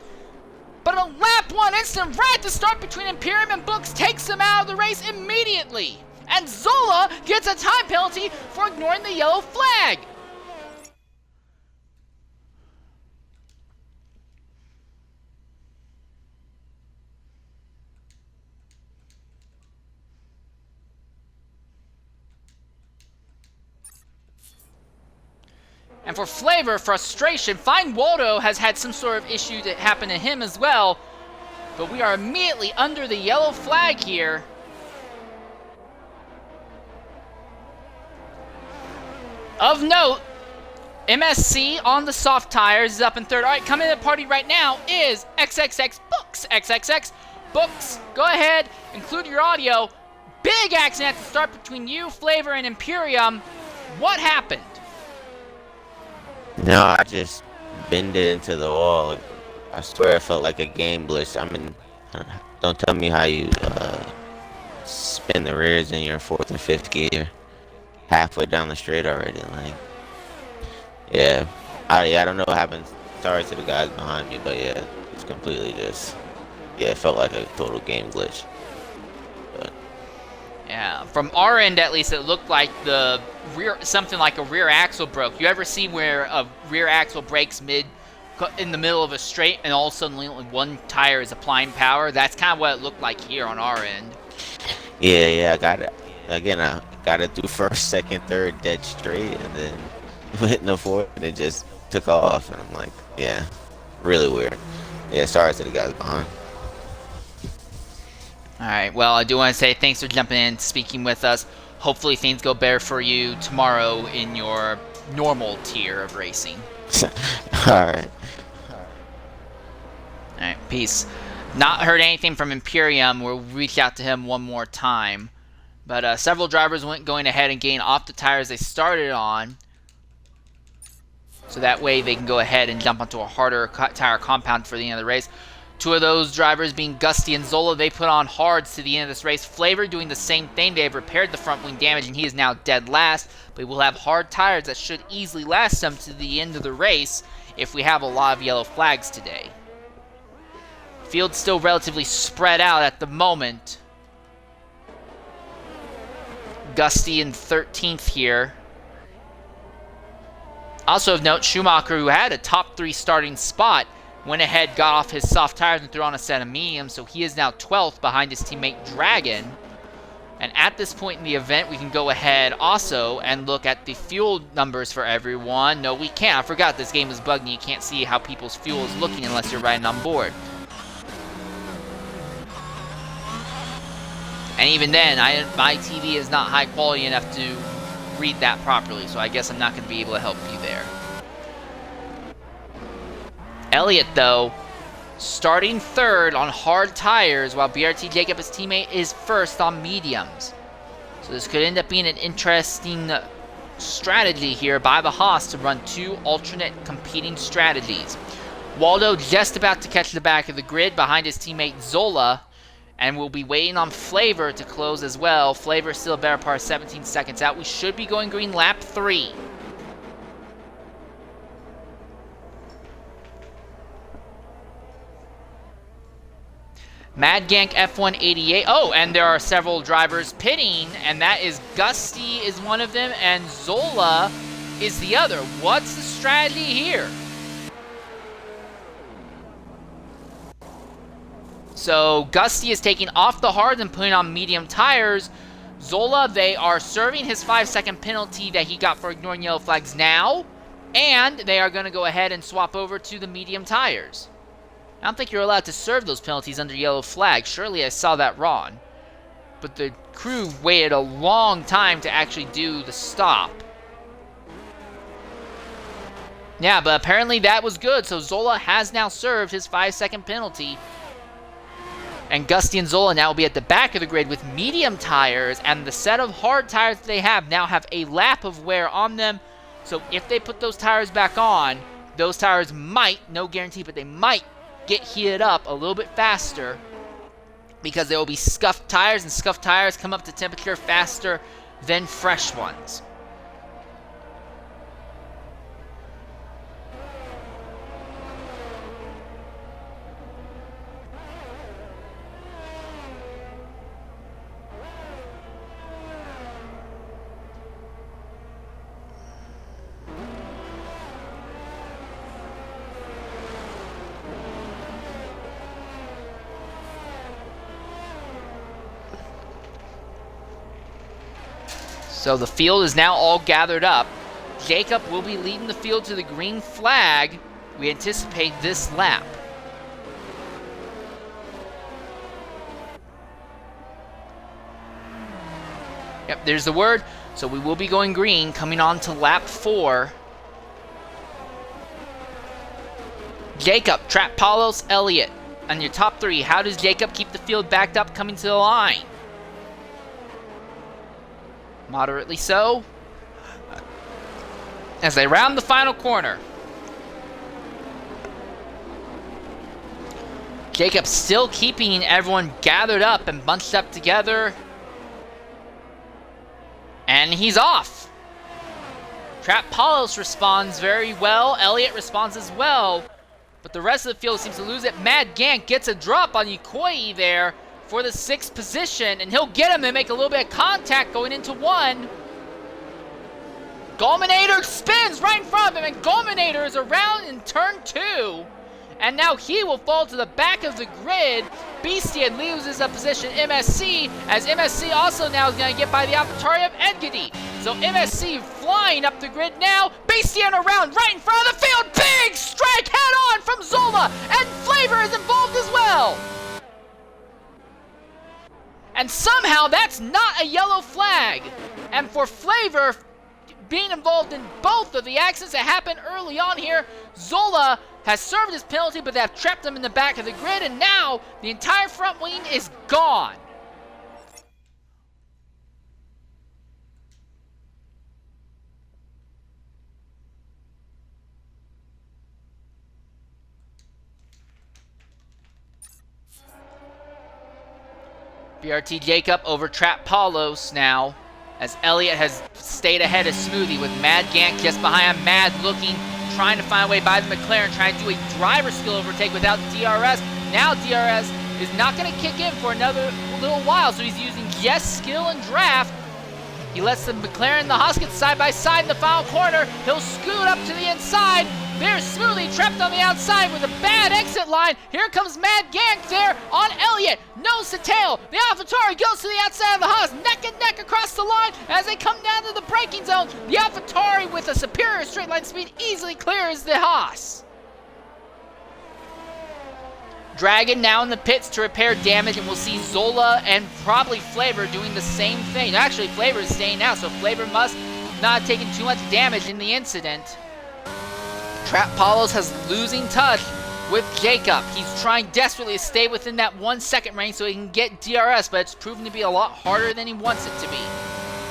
But a lap one instant right to start between Imperium and Books takes him out of the race immediately. And Zola gets a time penalty for ignoring the yellow flag. And for Flavor, frustration. Fine Waldo has had some sort of issue that happened to him as well. But we are immediately under the yellow flag here. Of note, MSC on the soft tires is up in third. All right, coming to the party right now is XXX Books. XXX Books, go ahead, include your audio. Big accident at the start between you, Flavor, and Imperium. What happened? No, I just bended into the wall. I swear it felt like a game glitch. I mean, don't tell me how you spin the rears in your fourth and fifth gear. Halfway down the straight already, like, yeah, I don't know what happened. Sorry to the guys behind me, but yeah, it's completely just, yeah, it felt like a total game glitch. But yeah, from our end at least, it looked like the something like a rear axle broke. You ever see where a rear axle breaks in the middle of a straight, and all of a sudden only one tire is applying power? That's kind of what it looked like here on our end. yeah, I got it. Again, I got it through first, second, third, dead straight, and then hitting the fourth, and it just took off. And I'm like, yeah, really weird. Yeah, sorry to the guys behind. All right, well, I do want to say thanks for jumping in, speaking with us. Hopefully things go better for you tomorrow in your normal tier of racing. All right. All right, peace. Not heard anything from Imperium. We'll reach out to him one more time. But several drivers went going ahead and getting off the tires they started on. So that way they can go ahead and jump onto a harder tire compound for the end of the race. Two of those drivers being Gusty and Zola, they put on hards to the end of this race. Flavor doing the same thing. They have repaired the front wing damage and he is now dead last. But we will have hard tires that should easily last them to the end of the race if we have a lot of yellow flags today. Field's still relatively spread out at the moment. Gusty in 13th here. Also of note, Schumacher, who had a top 3 starting spot, went ahead, got off his soft tires and threw on a set of mediums, so he is now 12th behind his teammate Dragon. And at this point in the event, we can go ahead also and look at the fuel numbers for everyone. No, we can't. I forgot this game is bugged and you can't see how people's fuel is looking unless you're riding on board. And even then, my TV is not high quality enough to read that properly, so I guess I'm not going to be able to help you there. Elliott, though, starting third on hard tires, while BRT Jacob, his teammate, is first on mediums. So this could end up being an interesting strategy here by the Haas to run 2 alternate competing strategies. Waldo just about to catch the back of the grid behind his teammate Zola, and we'll be waiting on Flavor to close as well. Flavor still a better part, 17 seconds out. We should be going green lap 3. Mad Gank F188. Oh, and there are several drivers pitting, and that is Gusty is one of them, and Zola is the other. What's the strategy here? So Gusty is taking off the hards and putting on medium tires. Zola, they are serving his 5-second penalty that he got for ignoring yellow flags now, and they are going to go ahead and swap over to the medium tires. I don't think you're allowed to serve those penalties under yellow flag. Surely I saw that wrong. But the crew waited a long time to actually do the stop. Yeah, but apparently that was good, so Zola has now served his 5-second penalty. And Gusty and Zola now will be at the back of the grid with medium tires, and the set of hard tires that they have now have a lap of wear on them. So if they put those tires back on, those tires might, no guarantee, but they might get heated up a little bit faster because there will be scuffed tires, and scuffed tires come up to temperature faster than fresh ones. So the field is now all gathered up. Jacob will be leading the field to the green flag. We anticipate this lap. Yep, there's the word. So we will be going green, coming on to lap 4. Jacob, Trap Palos, Elliott. On your top 3, how does Jacob keep the field backed up coming to the line? Moderately so. As they round the final corner. Jacob still keeping everyone gathered up and bunched up together. And he's off. Trap Palos responds very well. Elliott responds as well. But the rest of the field seems to lose it. Mad Gank gets a drop on Ikoyi there for the 6th position, and he'll get him and make a little bit of contact going into 1. Gulminator spins right in front of him, and Gulminator is around in turn 2. And now he will fall to the back of the grid. Beastian loses a position MSC, as MSC also now is going to get by the AlphaTauri of Engedi. So MSC flying up the grid now. Beastian around right in front of the field. Big strike head on from Zola, and Flavor is involved as well. And somehow that's not a yellow flag. And for Flavor being involved in both of the accidents that happened early on here, Zola has served his penalty, but they have trapped him in the back of the grid, and now the entire front wing is gone. BRT Jacob over Trap Palos now, as Elliott has stayed ahead of Smoothie with Mad Gank just behind him. Mad looking, trying to find a way by the McLaren, trying to do a driver skill overtake without DRS. Now DRS is not going to kick in for another little while, so he's using just skill and draft. He lets the McLaren and the Hoskins side by side in the final corner. He'll scoot up to the inside. There's Smoothie trapped on the outside with a bad exit line. Here comes Mad Gank there on Elliott. Nose to tail. The AlphaTauri goes to the outside of the Haas. Neck and neck across the line as they come down to the braking zone. The AlphaTauri with a superior straight line speed easily clears the Haas. Dragon now in the pits to repair damage, and we'll see Zola and probably Flavor doing the same thing. Actually, Flavor is staying out, so Flavor must not have taken too much damage in the incident. Trap Palos has losing touch with Jacob. He's trying desperately to stay within that 1 second range so he can get DRS, but it's proven to be a lot harder than he wants it to be.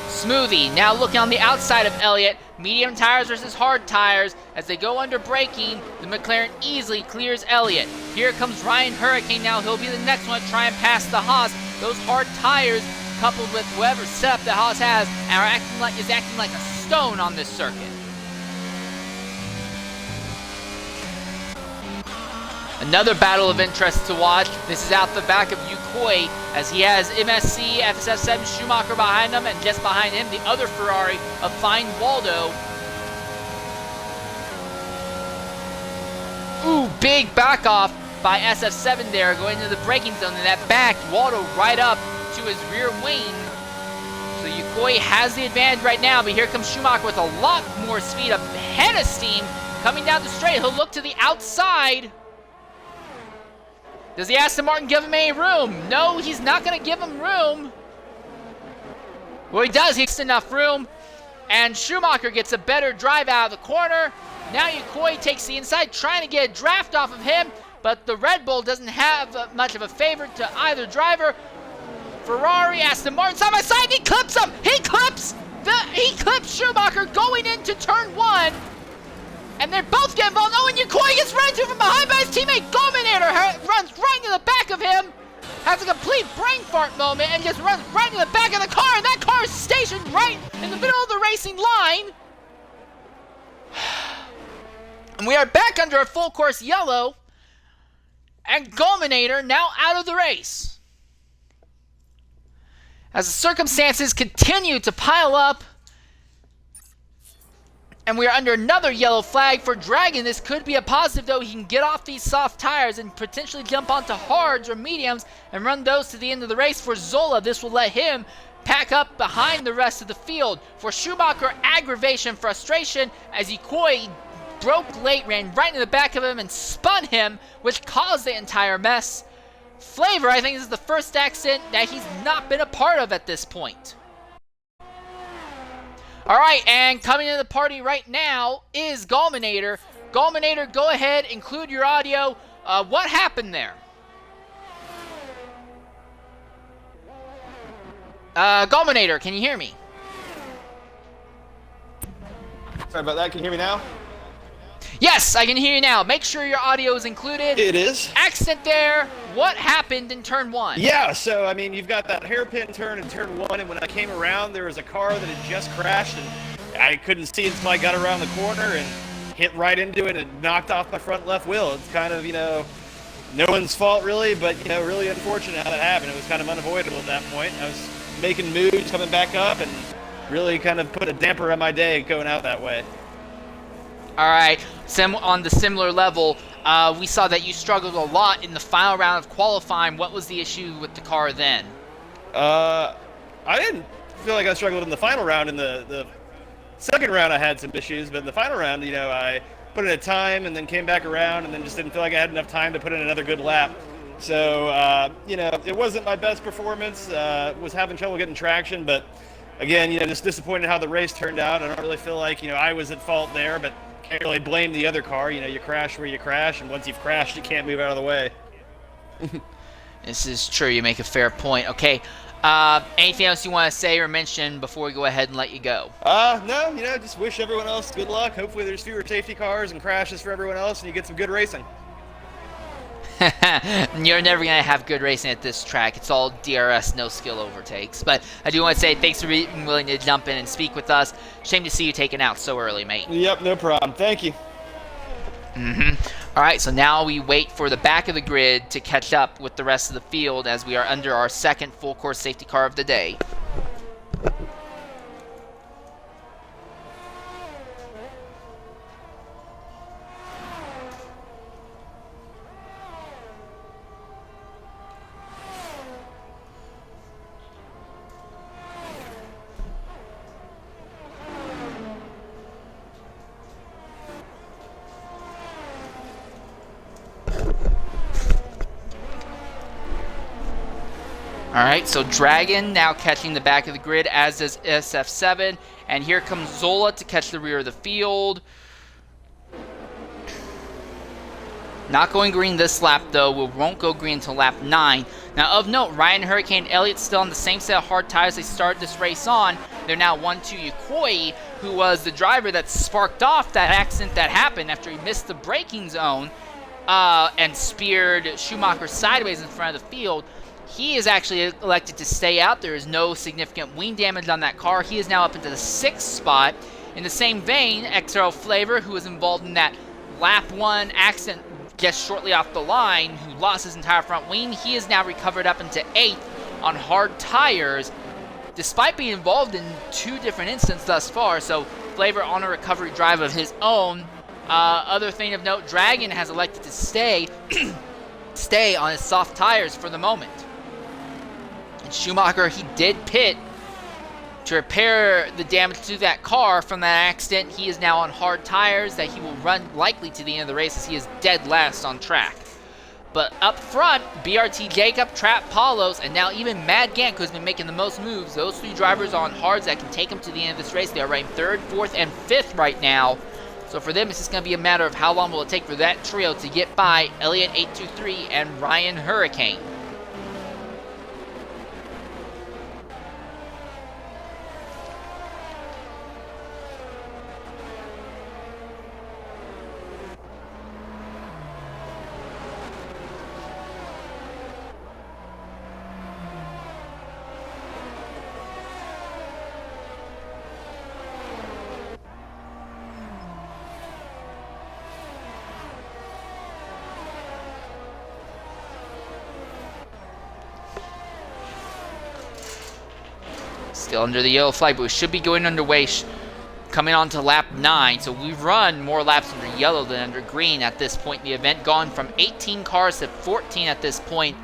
Smoothie now looking on the outside of Elliott. Medium tires versus hard tires. As they go under braking, the McLaren easily clears Elliott. Here comes Ryan Hurricane now. He'll be the next one to try and pass the Haas. Those hard tires, coupled with whatever setup the Haas has, is acting like a stone on this circuit. Another battle of interest to watch. This is out the back of Ikoyi, as he has MSC FSF7 Schumacher behind him, and just behind him, the other Ferrari of Fine Waldo. Ooh, big back off by SF7 there, going into the braking zone, and that backed Waldo right up to his rear wing. Koi has the advantage right now, but here comes Schumacher with a lot more speed ahead of steam. Coming down the straight, he'll look to the outside. Does the Aston Martin give him any room? No, he's not going to give him room. Well, he does. He gets enough room. And Schumacher gets a better drive out of the corner. Now Yukoi takes the inside, trying to get a draft off of him. But the Red Bull doesn't have much of a favor to either driver. Ferrari, Aston Martin, side by side. He clips him. He clips Schumacher going into turn 1. And they're both getting involved. Oh, and Yukoi gets run into from behind by his teammate. Goldmanator runs right to the back of him. Has a complete brain fart moment and just runs right to the back of the car. And that car is stationed right in the middle of the racing line. And we are back under a full course yellow. And Goldmanator now out of the race. As the circumstances continue to pile up, and we are under another yellow flag for Dragon. This could be a positive, though. He can get off these soft tires and potentially jump onto hards or mediums and run those to the end of the race. For Zola, this will let him pack up behind the rest of the field. For Schumacher, aggravation, frustration, as Yukoi broke late, ran right into the back of him and spun him, which caused the entire mess. Flavor, I think this is the first accident that he's not been a part of at this point. Alright, and coming into the party right now is Goldmanator. Goldmanator, go ahead, include your audio. What happened there? Goldmanator, can you hear me? Sorry about that. Can you hear me now? Yes, I can hear you now. Make sure your audio is included. It is. Accident there. What happened in turn 1? Yeah, so, I mean, you've got that hairpin turn in turn 1, and when I came around, there was a car that had just crashed, and I couldn't see until I got around the corner and hit right into it and knocked off my front left wheel. It's kind of, no one's fault, really, but, really unfortunate how that happened. It was kind of unavoidable at that point. I was making moves, coming back up, and really kind of put a damper on my day going out that way. All right, on the similar level, we saw that you struggled a lot in the final round of qualifying. What was the issue with the car then? I didn't feel like I struggled in the final round. In the second round, I had some issues, but in the final round, I put in a time and then came back around and then just didn't feel like I had enough time to put in another good lap. So, it wasn't my best performance. Was having trouble getting traction, but again, just disappointed how the race turned out. I don't really feel like, I was at fault there, but can't really blame the other car. You crash where you crash, and once you've crashed, you can't move out of the way. This is true. You make a fair point. Okay. Anything else you want to say or mention before we go ahead and let you go? No, just wish everyone else good luck. Hopefully there's fewer safety cars and crashes for everyone else, and you get some good racing. You're never going to have good racing at this track. It's all DRS, no skill overtakes. But I do want to say thanks for being willing to jump in and speak with us. Shame to see you taken out so early, mate. Yep, no problem. Thank you. All right, so now we wait for the back of the grid to catch up with the rest of the field as we are under our second full course safety car of the day. Alright, so Dragon now catching the back of the grid, as does SF7. And here comes Zola to catch the rear of the field. Not going green this lap, though. We won't go green until lap 9. Now, of note, Ryan Hurricane Elliott still on the same set of hard tires they started this race on. They're now 1-2 Yukoi, who was the driver that sparked off that accident that happened after he missed the braking zone and speared Schumacher sideways in front of the field. He is actually elected to stay out. There is no significant wing damage on that car. He is now up into the 6th spot. In the same vein, XRL Flavor, who was involved in that lap 1 accident just shortly off the line, who lost his entire front wing, he is now recovered up into 8th on hard tires, despite being involved in 2 different incidents thus far. So Flavor on a recovery drive of his own. Other thing of note, Dragon has elected to stay on his soft tires for the moment. Schumacher, he did pit to repair the damage to that car from that accident. He is now on hard tires that he will run likely to the end of the race as he is dead last on track. But up front, BRT Jacob, Trap Paulos, and now even Mad Gank, who's been making the most moves. Those 3 drivers on hards that can take them to the end of this race. They are ranked 3rd, 4th, and 5th right now. So for them, it's just going to be a matter of how long will it take for that trio to get by Elliott 823 and Ryan Hurricane. Still under the yellow flag, but we should be going underway coming on to lap 9. So we run more laps under yellow than under green at this point in the event. Gone from 18 cars to 14 at this point.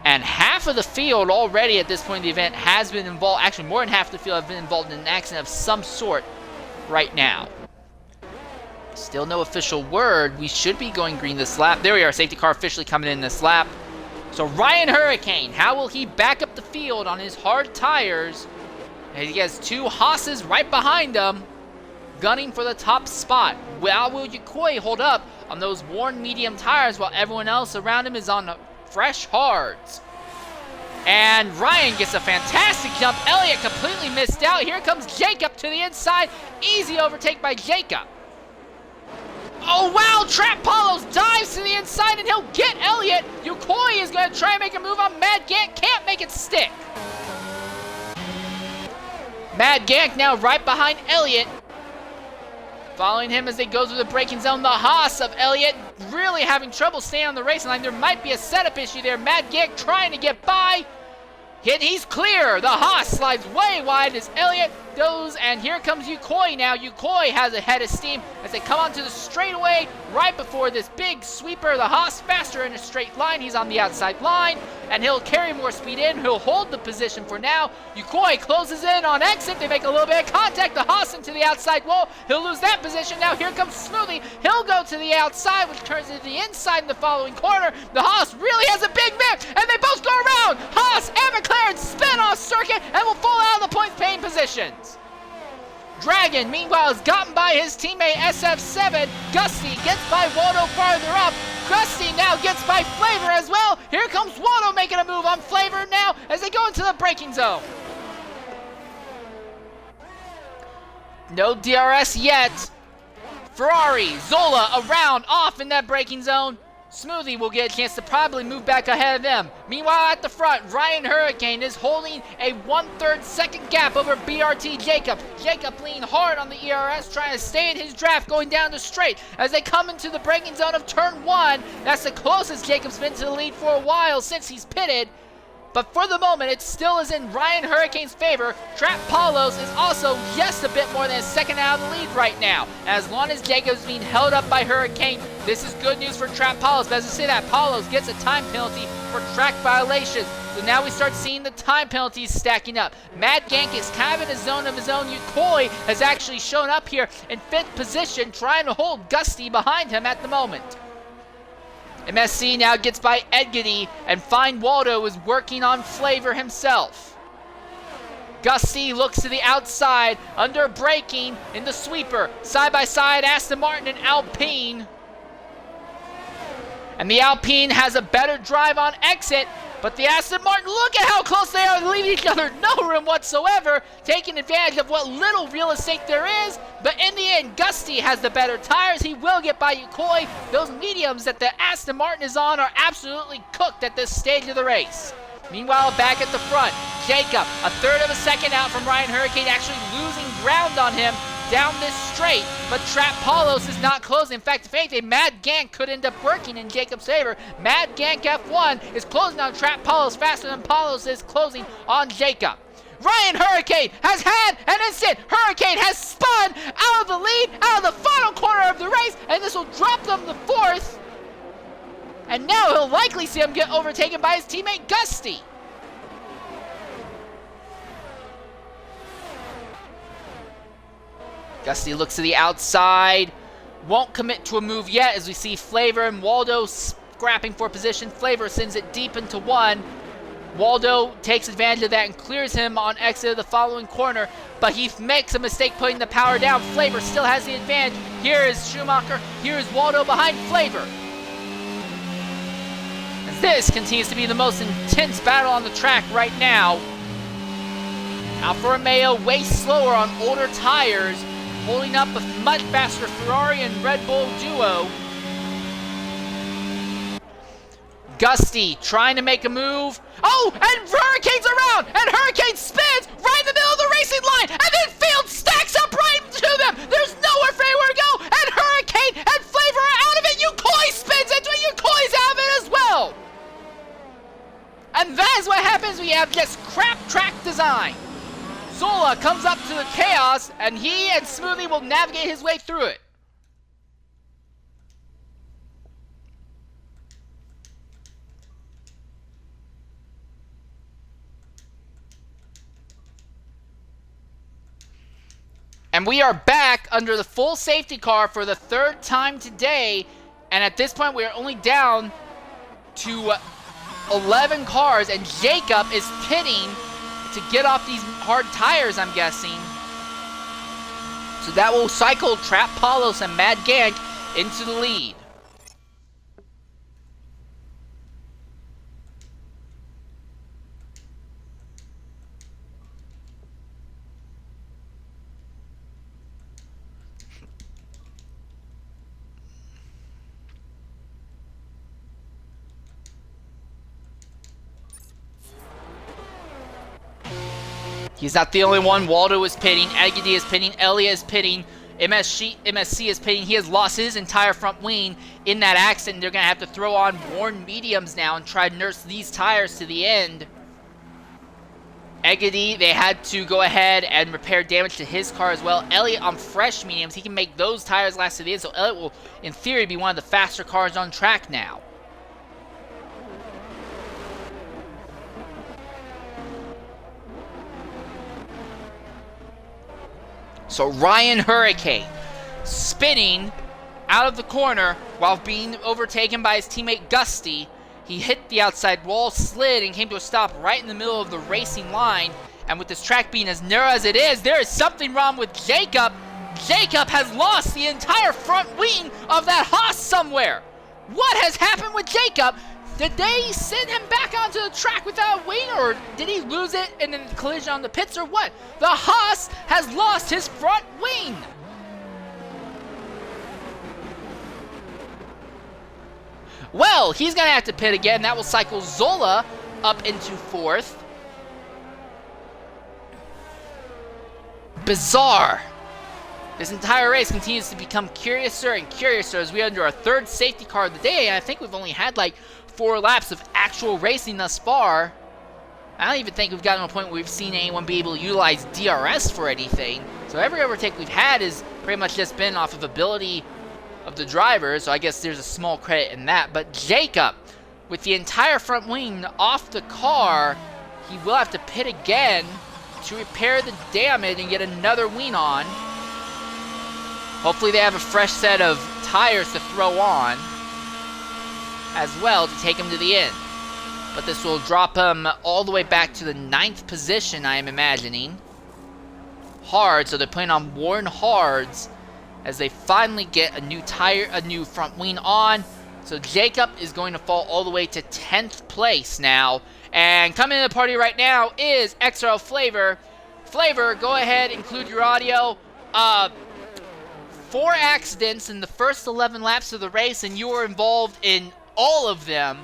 And half of the field already at this point in the event has been involved. Actually, more than half of the field have been involved in an accident of some sort right now. Still no official word. We should be going green this lap. There we are. Safety car officially coming in this lap. So Ryan Hurricane, how will he back up the field on his hard tires? And he has 2 Haas's right behind him, gunning for the top spot. How will Yukoi hold up on those worn medium tires while everyone else around him is on fresh hards? And Ryan gets a fantastic jump. Elliott completely missed out. Here comes Jacob to the inside. Easy overtake by Jacob. Oh, wow, Trap Paulos dives to the inside, and he'll get Elliott. Yukoi is going to try and make a move on Mad Gank. Can't make it stick. Mad Gank now right behind Elliott. Following him as they go through the braking zone. The Haas of Elliott really having trouble staying on the racing line. There might be a setup issue there. Mad Gank trying to get by. And he's clear. The Haas slides way wide as Elliott goes, and here comes Yukoi now. Yukoi has a head of steam as they come onto the straightaway right before this big sweeper. The Haas faster in a straight line. He's on the outside line, and he'll carry more speed in. He'll hold the position for now. Yukoi closes in on exit. They make a little bit of contact. The Haas into the outside wall. He'll lose that position. Now here comes Smoothie. He'll go to the outside, which turns into the inside in the following corner. The Haas really has a big mix, and they both go around. Haas and McLaren spin off circuit and will fall out of the points paying positions. Dragon, meanwhile, is gotten by his teammate SF7. Gusty gets by Waldo farther up. Gusty now gets by Flavor as well. Here comes Waldo making a move on Flavor now as they go into the braking zone. No DRS yet. Ferrari, Zola around off in that braking zone. Smoothie will get a chance to probably move back ahead of them. Meanwhile, at the front, Ryan Hurricane is holding a 1/3 second gap over BRT Jacob. Jacob leaning hard on the ERS, trying to stay in his draft, going down the straight. As they come into the braking zone of turn 1, that's the closest Jacob's been to the lead for a while since he's pitted. But for the moment, it still is in Ryan Hurricane's favor. Trap Paulos is also just a bit more than a second out of the lead right now. As long as Jacob's being held up by Hurricane, this is good news for Trap Paulos. But as I say that, Paulos gets a time penalty for track violations. So now we start seeing the time penalties stacking up. Mad Gank is kind of in a zone of his own. Yukoi has actually shown up here in 5th position, trying to hold Gusty behind him at the moment. MSC now gets by Edgedy, and Fine Waldo is working on Flavor himself. Gusty looks to the outside, under braking in the sweeper. Side by side, Aston Martin and Alpine. And the Alpine has a better drive on exit, but the Aston Martin, look at how close they are to leaving each other. No room whatsoever, taking advantage of what little real estate there is. But in the end, Gusty has the better tires. He will get by Yukoi. Those mediums that the Aston Martin is on are absolutely cooked at this stage of the race. Meanwhile, back at the front, Jacob, a 1/3 of a second out from Ryan Hurricane, actually losing ground on him down this straight, but Trap Paulos is not closing. In fact, if anything, Mad Gank could end up working in Jacob's favor. Mad Gank F1 is closing on Trap Paulos faster than Paulos is closing on Jacob. Ryan Hurricane has had an instant. Hurricane has spun out of the lead, out of the final corner of the race, and this will drop them to 4th. And now he'll likely see him get overtaken by his teammate Gusty. Gusty looks to the outside. Won't commit to a move yet as we see Flavor and Waldo scrapping for position. Flavor sends it deep into one. Waldo takes advantage of that and clears him on exit of the following corner, but he makes a mistake putting the power down. Flavor still has the advantage. Here is Schumacher. Here is Waldo behind Flavor. As this continues to be the most intense battle on the track right now. Alfa Romeo way slower on older tires, holding up a much faster Ferrari and Red Bull duo. Gusty trying to make a move. Oh, and Hurricane's around, and Hurricane spins right in the middle of the racing line, and then Field stacks up right to them. There's nowhere for anywhere to go, and Hurricane and Flavor are out of it. Yukoi spins into it. Yukoi's out of it as well. And that is what happens when you have just crap track design. Zola comes up to the chaos, and he and Smoothie will navigate his way through it. And we are back under the full safety car for the third time today. And at this point, we are only down to 11 cars. And Jacob is pitting to get off these hard tires, I'm guessing. So that will cycle Trap Palos and Mad Gank into the lead. He's not the only one. Waldo is pitting. Agadi is pitting. Elia is pitting. MSC is pitting. He has lost his entire front wing in that accident. They're going to have to throw on worn mediums now and try to nurse these tires to the end. Agadi, they had to go ahead and repair damage to his car as well. Elliott on fresh mediums. He can make those tires last to the end. So Elliott will, in theory, be one of the faster cars on track now. So Ryan Hurricane spinning out of the corner while being overtaken by his teammate Gusty. He hit the outside wall, slid, and came to a stop right in the middle of the racing line. And with this track being as narrow as it is, there is something wrong with Jacob. Jacob has lost the entire front wing of that Haas somewhere. What has happened with Jacob? Did they send him back onto the track without a wing, or did he lose it in a collision on the pits, or what? The Haas has lost his front wing. Well, he's going to have to pit again. That will cycle Zola up into fourth. Bizarre. This entire race continues to become curiouser and curiouser as we are under our third safety car of the day, and I think we've only had like 4 laps of actual racing thus far. I don't even think we've gotten to a point where we've seen anyone be able to utilize DRS for anything. So every overtake we've had has pretty much just been off of ability of the driver, so I guess there's a small credit in that. But Jacob, with the entire front wing off the car, he will have to pit again to repair the damage and get another wing on. Hopefully they have a fresh set of tires to throw on as well to take him to the end. But this will drop him all the way back to the 9th position, I am imagining. Hard, so they're putting on worn hards as they finally get a new tire, a new front wing on. So Jacob is going to fall all the way to 10th place now. And coming to the party right now is XRL Flavor. Flavor, go ahead, include your audio. 4 accidents in the first 11 laps of the race, and you were involved in all of them.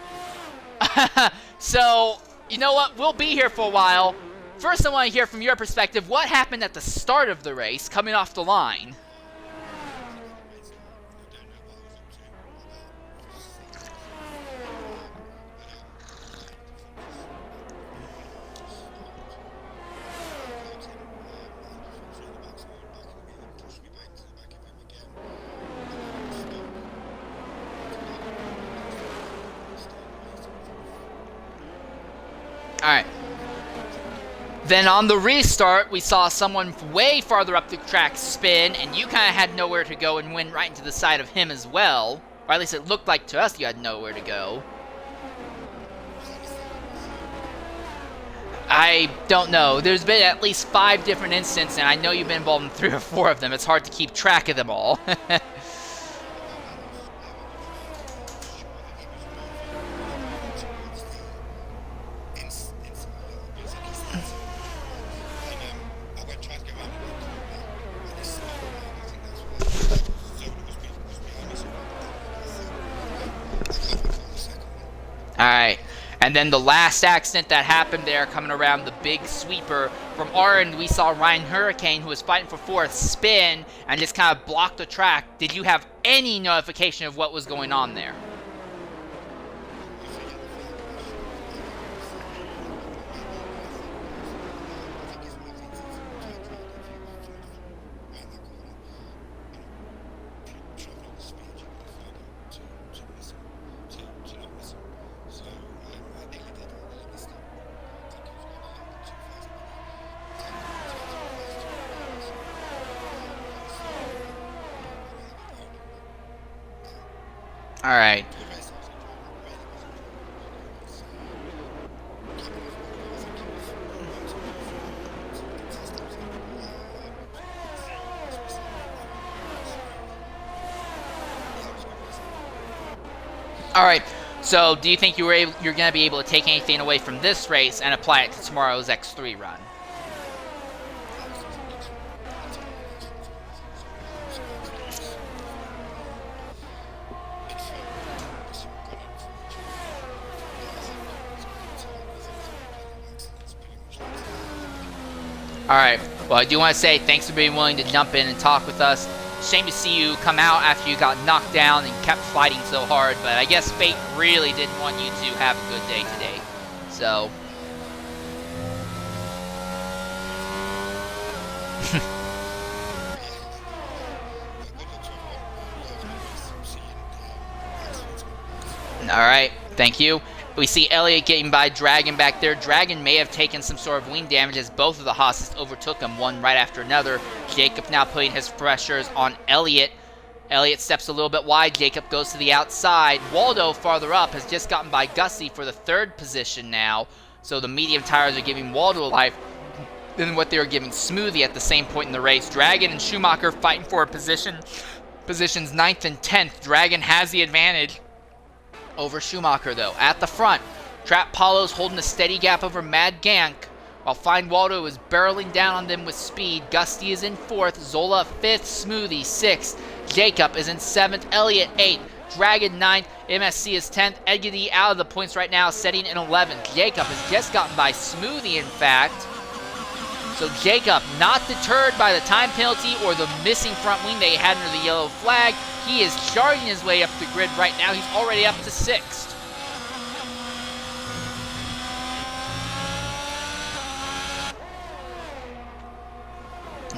So, you know what? We'll be here for a while. First, I want to hear from your perspective, what happened at the start of the race, coming off the line? Alright. Then on the restart, we saw someone way farther up the track spin, and you kind of had nowhere to go and went right into the side of him as well. Or at least it looked like to us you had nowhere to go. I don't know. There's been at least 5 different incidents, and I know you've been involved in 3 or 4 of them. It's hard to keep track of them all. Alright, and then the last accident that happened there, coming around the big sweeper, from our end we saw Ryan Hurricane, who was fighting for 4th, spin and just kind of block the track. Did you have any notification of what was going on there? Alright. Alright, so do you think you're going to be able to take anything away from this race and apply it to tomorrow's X3 run? Alright, well I do want to say thanks for being willing to jump in and talk with us. Shame to see you come out after you got knocked down and kept fighting so hard, but I guess fate really didn't want you to have a good day today. So... Alright, thank you. We see Elliott getting by Dragon back there. Dragon may have taken some sort of wing damage as both of the Haas's overtook him, one right after another. Jacob now putting his pressures on Elliott. Elliott steps a little bit wide. Jacob goes to the outside. Waldo, farther up, has just gotten by Gussie for the 3rd position now. So the medium tires are giving Waldo a life than what they were giving Smoothie at the same point in the race. Dragon and Schumacher fighting for a positions 9th and 10th. Dragon has the advantage over Schumacher, though. At the front, Trap Paulo's holding a steady gap over Mad Gank, while Fine Waldo is barreling down on them with speed. Gusty is in 4th, Zola 5th, Smoothie 6th, Jacob is in 7th, Elliott 8th, Dragon 9th, MSC is 10th, Edgedy out of the points right now, setting in 11th. Jacob has just gotten by Smoothie, in fact. So Jacob, not deterred by the time penalty or the missing front wing they had under the yellow flag, he is charging his way up the grid right now. He's already up to 6th.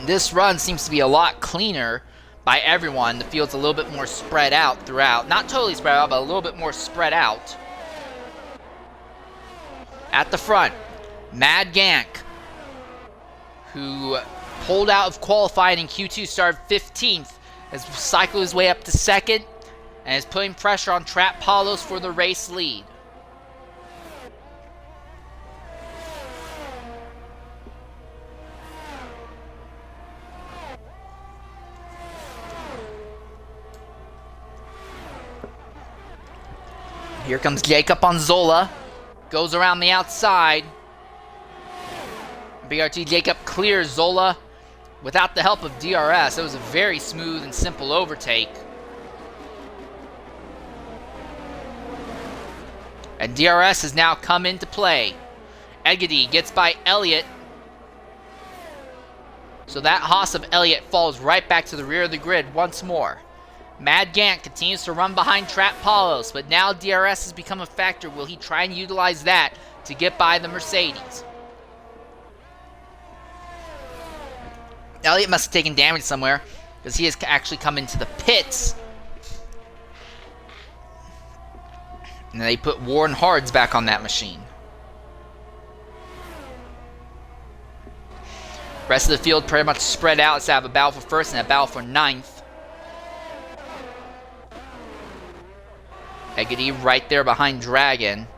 This run seems to be a lot cleaner by everyone. The field's a little bit more spread out throughout. Not totally spread out, but a little bit more spread out. At the front, Mad Gank, who pulled out of qualifying in Q2, started 15th, has cycled his way up to 2nd, and is putting pressure on Trap Paulos for the race lead. Here comes Jacob on Zola. Goes around the outside. BRT Jacob clears Zola without the help of DRS. It was a very smooth and simple overtake. And DRS has now come into play. Egedy gets by Elliott. So that Haas of Elliott falls right back to the rear of the grid once more. Mad Gank continues to run behind Trap Paulos, but now DRS has become a factor. Will he try and utilize that to get by the Mercedes? Elliott must have taken damage somewhere, because he has actually come into the pits. And they put Warren Hards back on that machine. And they put Warren Hards back on that machine. Rest of the field pretty much spread out. Let's have a battle for first and a battle for ninth. Eggity right there behind Dragon.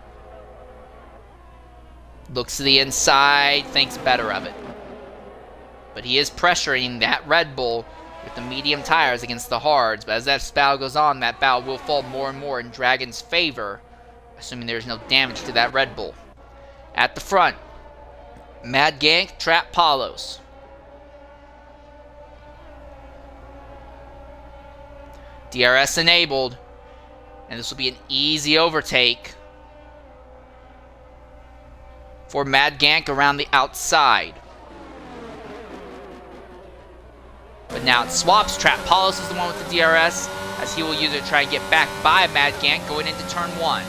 Looks to the inside, thinks better of it. But he is pressuring that Red Bull with the medium tires against the hards. But as that battle goes on, that battle will fall more and more in Dragon's favor, assuming there's no damage to that Red Bull. At the front, Mad Gank, Trap Palos. DRS enabled, and this will be an easy overtake for Mad Gank around the outside. But now it swaps. Trap Palos is the one with the DRS, as he will use it to try and get back by Mad Gank going into turn 1.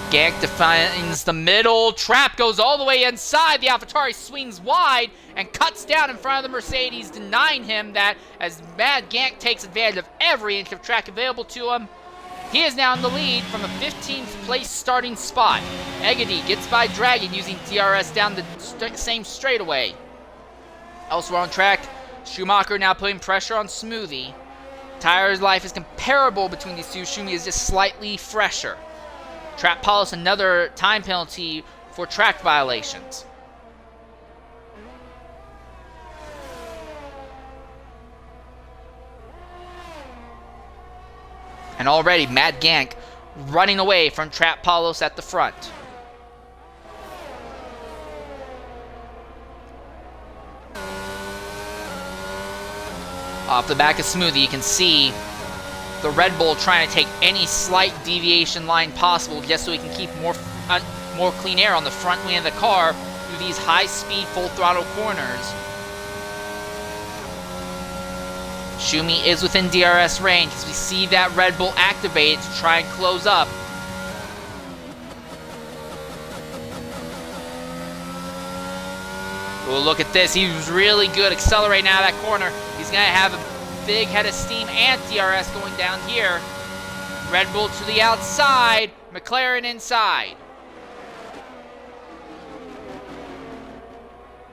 Gank defines the middle. Trap goes all the way inside. The AlphaTauri swings wide and cuts down in front of the Mercedes, denying him that as Mad Gank takes advantage of every inch of track available to him. He is now in the lead from a 15th place starting spot. Eggity gets by Dragon using DRS down the same straightaway. Elsewhere on track, Schumacher now putting pressure on Smoothie. Tire's life is comparable between these two. Schumi is just slightly fresher. Trap Palos another time penalty for track violations. And already Mad Gank running away from Trap Palos at the front. Off the back of Smoothie, you can see the Red Bull trying to take any slight deviation line possible just so he can keep more clean air on the front wing of the car through these high-speed, full-throttle corners. Schumi is within DRS range as we see that Red Bull activated to try and close up. Oh, look at this. He was really good accelerating out of that corner. He's going to have a big head of steam and DRS going down here. Red Bull to the outside, McLaren inside.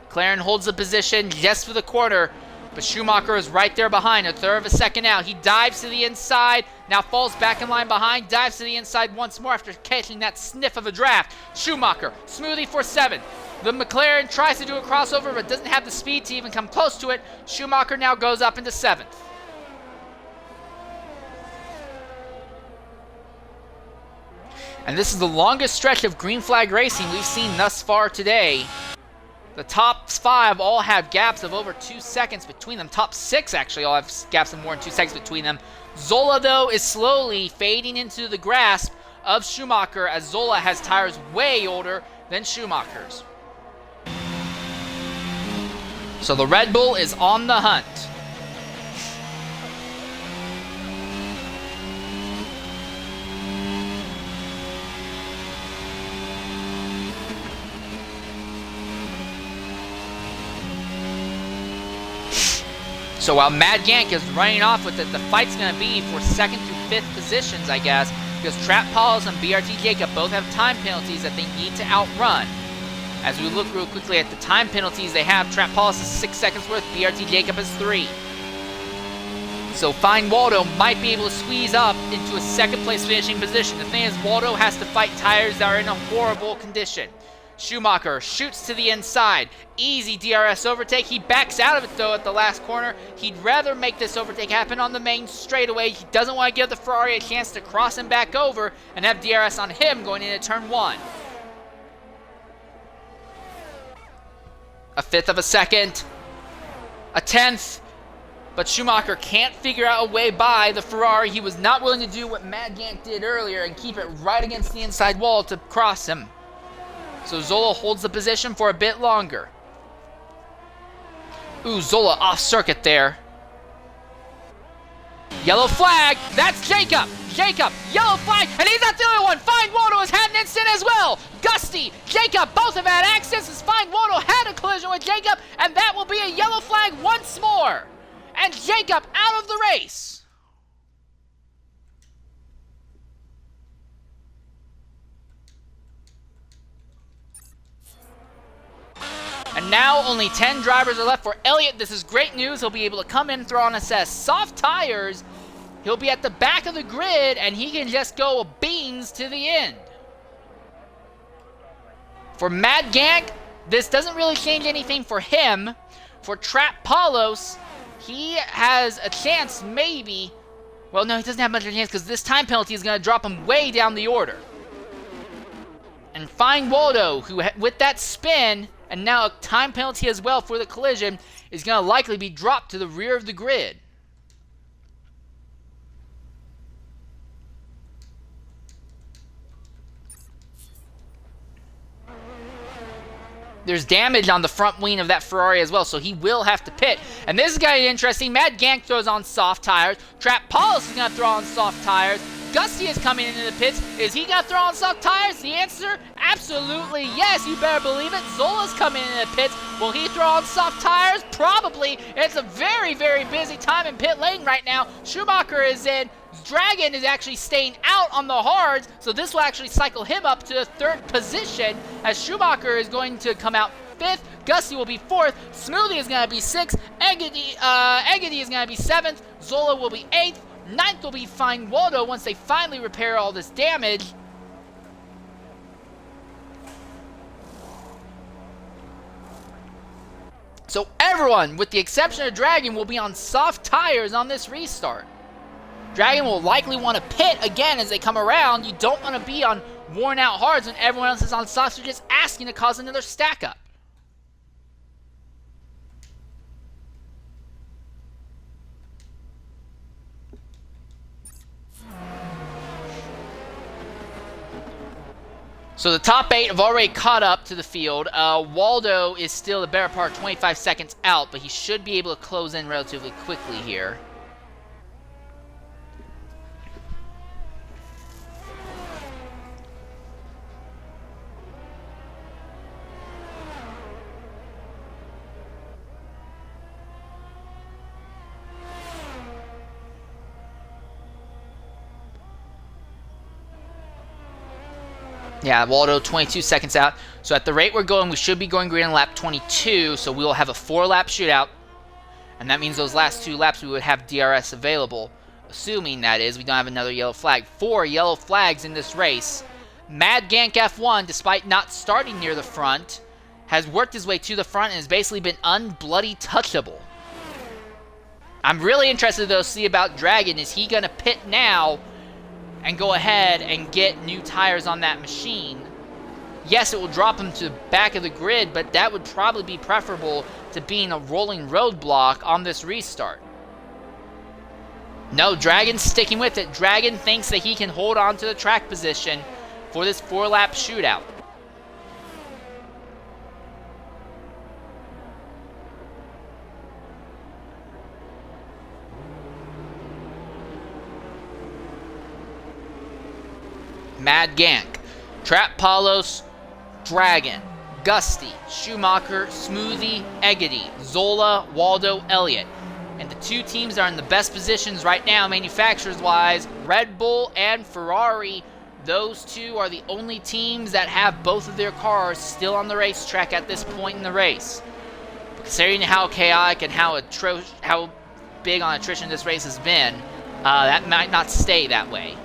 McLaren holds the position just for the corner, but Schumacher is right there behind, a third of a second out. He dives to the inside, now falls back in line behind, dives to the inside once more after catching that sniff of a draft. Schumacher, Smoothie for 7. The McLaren tries to do a crossover, but doesn't have the speed to even come close to it. Schumacher now goes up into 7th. And this is the longest stretch of green flag racing we've seen thus far today. The top 5 all have gaps of over 2 seconds between them. Top 6 actually all have gaps of more than 2 seconds between them. Zola, though, is slowly fading into the grasp of Schumacher as Zola has tires way older than Schumacher's. So the Red Bull is on the hunt. So while Mad Gank is running off with it, the fight's going to be for 2nd through 5th positions, I guess, because Trap Palos and BRT Jacob both have time penalties that they need to outrun. As we look real quickly at the time penalties they have, Trap Palos is 6 seconds worth, BRT Jacob is 3. So Fine Waldo might be able to squeeze up into a 2nd place finishing position. The thing is, Waldo has to fight tires that are in a horrible condition. Schumacher shoots to the inside. Easy DRS overtake. He backs out of it, though, at the last corner. He'd rather make this overtake happen on the main straightaway. He doesn't want to give the Ferrari a chance to cross him back over and have DRS on him going into turn 1. A 1/5 of a second. A 1/10. But Schumacher can't figure out a way by the Ferrari. He was not willing to do what Mad Gank did earlier and keep it right against the inside wall to cross him. So Zola holds the position for a bit longer. Ooh, Zola off circuit there. Yellow flag. That's Jacob. Jacob, yellow flag, and he's not the only one. Fine Waldo has had an incident as well. Gusty, Jacob, both have had accidents as Fine Waldo had a collision with Jacob, and that will be a yellow flag once more. And Jacob out of the race. And now only 10 drivers are left for Elliott. This is great news. He'll be able to come in, throw on assess soft tires. He'll be at the back of the grid, and he can just go beans to the end. For Mad Gank, this doesn't really change anything for him. For Trap Palos, he has a chance, maybe. Well, no, he doesn't have much of a chance because this time penalty is going to drop him way down the order. And Fine Waldo, who with that spin, and now a time penalty as well for the collision, is going to likely be dropped to the rear of the grid. There's damage on the front wing of that Ferrari as well, so he will have to pit. And this is going to be interesting. Mad Gank throws on soft tires. Trap Paulus is going to throw on soft tires. Gusty is coming into the pits. Is he going to throw on soft tires? The answer, absolutely yes. You better believe it. Zola's coming into the pits. Will he throw on soft tires? Probably. It's a very, very busy time in pit lane right now. Schumacher is in. Dragon is actually staying out on the hards, so this will actually cycle him up to the 3rd position, as Schumacher is going to come out 5th, Gusty will be 4th, Smoothie is going to be 6th, Eggedy is going to be 7th, Zola will be 8th, 9th will be Fine Waldo once they finally repair all this damage. So everyone, with the exception of Dragon, will be on soft tires on this restart. Dragon will likely want to pit again as they come around. You don't want to be on worn out hards when everyone else is on softs. You're just asking to cause another stack up. So the top 8 have already caught up to the field. Waldo is still the better part 25 seconds out, but he should be able to close in relatively quickly here. Yeah, Waldo 22 seconds out. So at the rate we're going, we should be going green on lap 22, so we will have a 4-lap shootout. And that means those last 2 laps we would have DRS available. Assuming, that is, we don't have another yellow flag. 4 yellow flags in this race. Mad Gank F1, despite not starting near the front, has worked his way to the front and has basically been unbloody touchable. I'm really interested, though, to see about Dragon. Is he going to pit now and go ahead and get new tires on that machine? Yes, it will drop him to the back of the grid, but that would probably be preferable to being a rolling roadblock on this restart. No, Dragon's sticking with it. Dragon thinks that he can hold on to the track position for this 4-lap shootout. Mad Gank, Trap Palos, Dragon, Gusty, Schumacher, Smoothie, Eggedy, Zola, Waldo, Elliott. And the 2 teams that are in the best positions right now, manufacturers-wise, Red Bull and Ferrari. Those 2 are the only teams that have both of their cars still on the racetrack at this point in the race. But considering how chaotic and how big on attrition this race has been, that might not stay that way.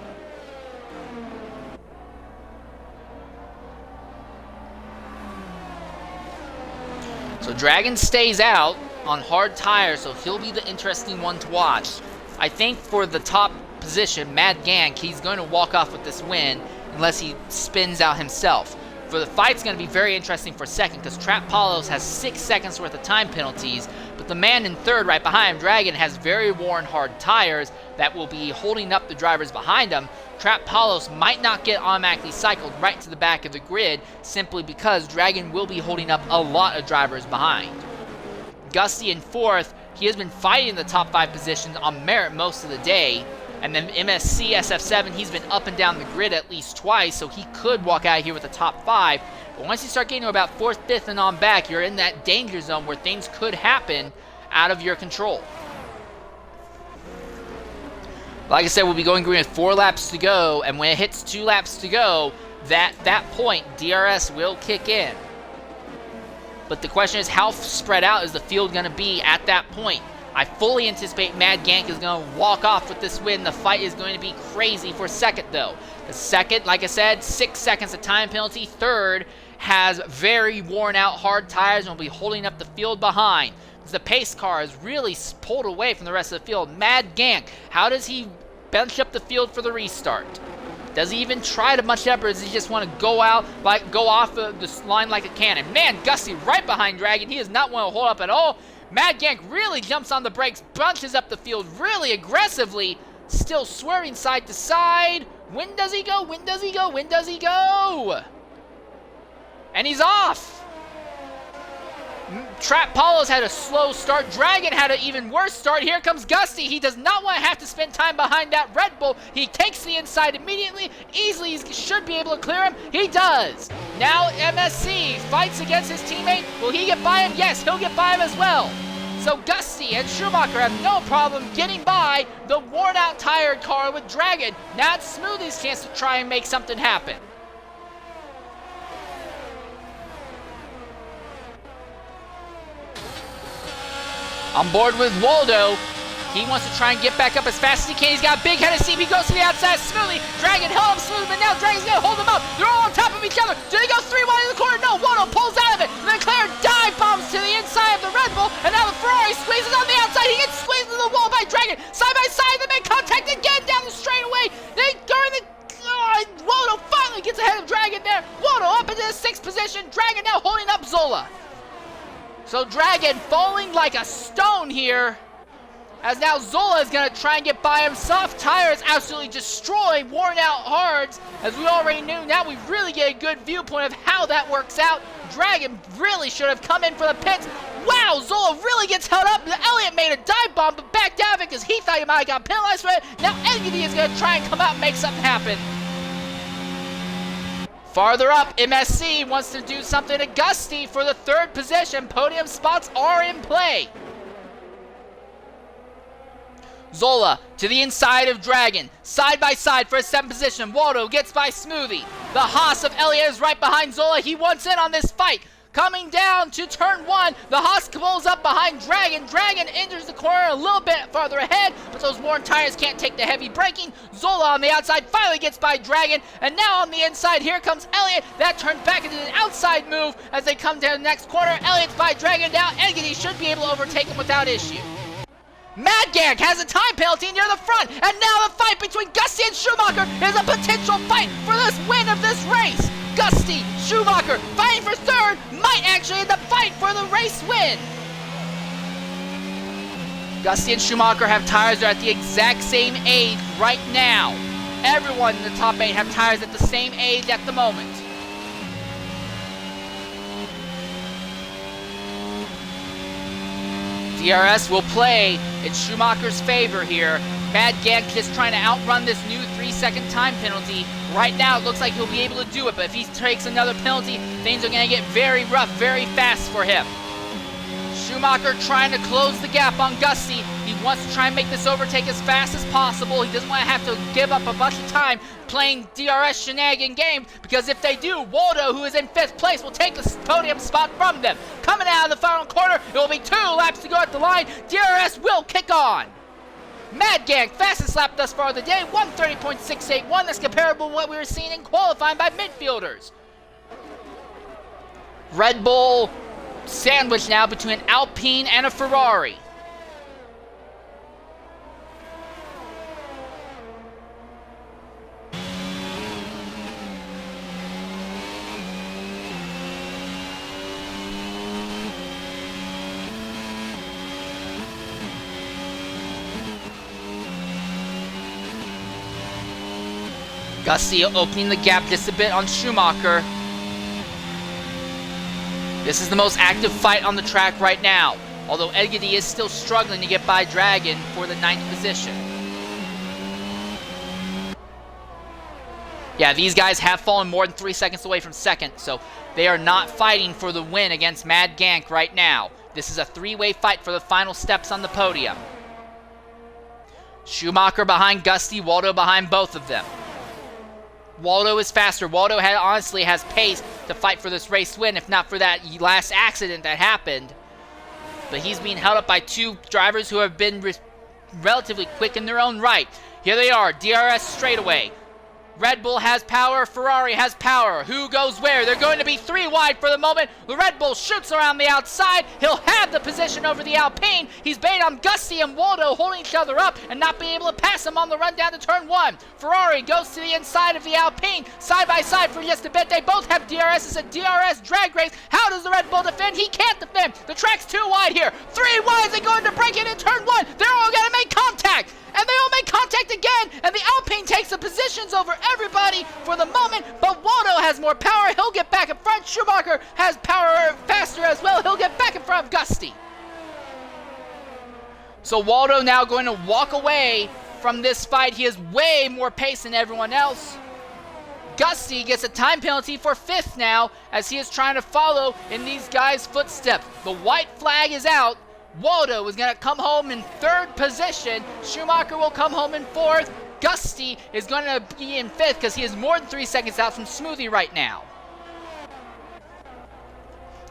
So Dragon stays out on hard tires, so he'll be the interesting one to watch. I think for the top position, Mad Gank, he's going to walk off with this win unless he spins out himself. For the fight's going to be very interesting for second because Trap Palos has 6 seconds worth of time penalties, but the man in third right behind him, Dragon, has very worn hard tires that will be holding up the drivers behind him. Trap Palos might not get automatically cycled right to the back of the grid simply because Dragon will be holding up a lot of drivers behind. Gusty in 4th, he has been fighting the top 5 positions on merit most of the day. And then MSC SF7, he's been up and down the grid at least twice, so he could walk out of here with the top 5. But once you start getting to about 4th, 5th, and on back, you're in that danger zone where things could happen out of your control. Like I said, we'll be going green with 4 laps to go, and when it hits 2 laps to go, that point, DRS will kick in. But the question is, how spread out is the field going to be at that point? I fully anticipate Mad Gank is going to walk off with this win. The fight is going to be crazy for second, though. The second, like I said, 6 seconds of time penalty. Third has very worn out hard tires and will be holding up the field behind. The pace car is really pulled away from the rest of the field. Mad Gank, how does he bench up the field for the restart? Does he even try to bunch it up, or does he just want to go off the line like a cannon? Man, Gusty right behind Dragon. He does not want to hold up at all. Mad Gank really jumps on the brakes, bunches up the field really aggressively, still swerving side to side. When does he go? When does he go? When does he go? And he's off. Trap Paulo's had a slow start. Dragon had an even worse start. Here comes Gusty. He does not want to have to spend time behind that Red Bull. He takes the inside immediately. Easily, he should be able to clear him. He does. Now MSC fights against his teammate. Will he get by him? Yes, he'll get by him as well. So Gusty and Schumacher have no problem getting by the worn-out, tired car with Dragon. Now it's Smoothie's chance to try and make something happen. On board with Waldo. He wants to try and get back up as fast as he can. He's got a big head of steam. He goes to the outside smoothly. Dragon held him smoothly, but now Dragon's going to hold him up. They're all on top of each other. Do they go 3 wide in the corner? No, Waldo pulls out of it. And then Claire dive bombs to the inside of the Red Bull. And now the Ferrari squeezes on the outside. He gets squeezed into the wall by Dragon. Side by side, they make contact again down the straightaway. They go in the... Waldo finally gets ahead of Dragon there. Waldo up into the 6th position. Dragon now holding up Zola. So Dragon falling like a stone here, as now Zola is going to try and get by him. Soft tires absolutely destroy worn out hards, as we already knew. Now we really get a good viewpoint of how that works out. Dragon really should have come in for the pits. Wow, Zola really gets held up. Elliott made a dive bomb, but backed out of it because he thought he might have got penalized for it. Now Engedy is going to try and come out and make something happen. Farther up, MSC wants to do something to Gusty for the 3rd position. Podium spots are in play. Zola to the inside of Dragon. Side by side for a 7th position. Waldo gets by Smoothie. The Haas of Elliott is right behind Zola. He wants in on this fight. Coming down to turn 1, the Haas pulls up behind Dragon. Dragon enters the corner a little bit farther ahead, but those worn tires can't take the heavy braking. Zola on the outside finally gets by Dragon, and now on the inside, here comes Elliott. That turns back into an outside move as they come down the next corner. Elliott's by Dragon now. Engedy should be able to overtake him without issue. Mad Gank has a time penalty near the front, and now the fight between Gusty and Schumacher is a potential fight for this win of this race. Gusty, Schumacher, fighting for 3rd, might actually end up fighting for the race win. Gusty and Schumacher have tires that are at the exact same age right now. Everyone in the top 8 have tires at the same age at the moment. DRS will play in Schumacher's favor here. Mad Gank just trying to outrun this new 3-second time penalty. Right now, it looks like he'll be able to do it, but if he takes another penalty, things are going to get very rough, very fast for him. Schumacher trying to close the gap on Gusty. He wants to try and make this overtake as fast as possible. He doesn't want to have to give up a bunch of time playing DRS shenanigan game, because if they do, Waldo, who is in 5th place, will take the podium spot from them. Coming out of the final corner, it will be 2 laps to go at the line. DRS will kick on. Mad Gank, fastest lap thus far of the day, 1:30.681. That's comparable to what we were seeing in qualifying by midfielders. Red Bull sandwich now between Alpine and a Ferrari. Gusty opening the gap just a bit on Schumacher. This is the most active fight on the track right now, although Engedy is still struggling to get by Dragon for the 9th position. Yeah, these guys have fallen more than 3 seconds away from 2nd, so they are not fighting for the win against Mad Gank right now. This is a 3-way fight for the final steps on the podium. Schumacher behind Gusty, Waldo behind both of them. Waldo is faster. Waldo honestly has pace to fight for this race win, if not for that last accident that happened. But he's being held up by two drivers who have been relatively quick in their own right. Here they are, DRS straightaway. Red Bull has power, Ferrari has power. Who goes where? They're going to be 3 wide for the moment. The Red Bull shoots around the outside. He'll have the position over the Alpine. He's baited on Gusty and Waldo holding each other up and not being able to pass him on the run down to turn 1. Ferrari goes to the inside of the Alpine, side by side for just a bit. They both have DRS. It's a DRS drag race. How does the Red Bull defend? He can't defend. The track's 2 wide here. 3 wide. They go into break it in turn 1. They're all going to make contact. And they all make contact again, and the Alpine takes the positions over everybody for the moment, but Waldo has more power. He'll get back in front. Schumacher has power faster as well. He'll get back in front of Gusty. So Waldo now going to walk away from this fight. He has way more pace than everyone else. Gusty gets a time penalty for 5th now as he is trying to follow in these guys' footsteps. The white flag is out. Waldo is going to come home in 3rd position. Schumacher will come home in 4th. Gusty is going to be in 5th because he is more than 3 seconds out from Smoothie right now.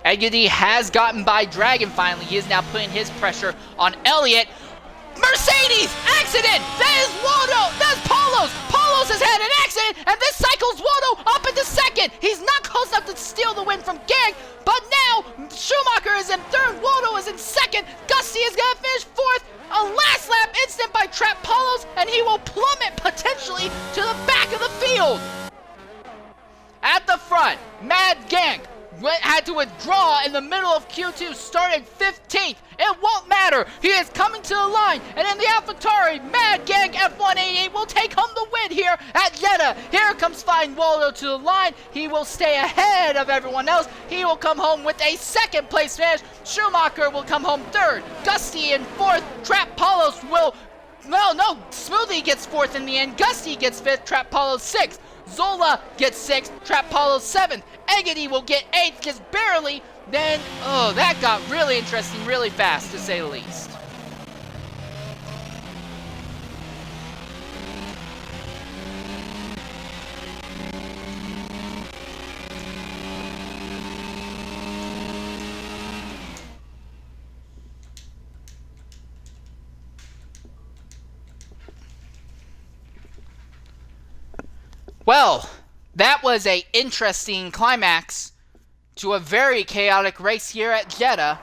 Egedy has gotten by Dragon finally. He is now putting his pressure on Elliott. Mercedes! Accident! That is Waldo! That's Paulos! Paulos has had an accident, and this cycles Waldo up into 2nd. He's not close enough to steal the win from Gang, but now Schumacher is in 3rd, Waldo is in 2nd, Gusty is going to finish 4th. A last lap incident by Trap Paulos, and he will plummet potentially to the back of the field. At the front, Mad Gank had to withdraw in the middle of Q2, started 15th. It won't matter. He is coming to the line, and in the AlphaTauri, Mad Gang F188 will take home the win here at Jeddah. Here comes Fine Waldo to the line. He will stay ahead of everyone else. He will come home with a 2nd place finish. Schumacher will come home 3rd. Gusty in 4th. Trap Paulos will... No, Smoothie gets 4th in the end. Gusty gets 5th. Trap Paulos 6th. Zola gets 6th. Trap Paulos 7th. Egedy will get 8th, just barely. Then, that got really interesting really fast, to say the least. Well, that was an interesting climax to a very chaotic race here at Jeddah.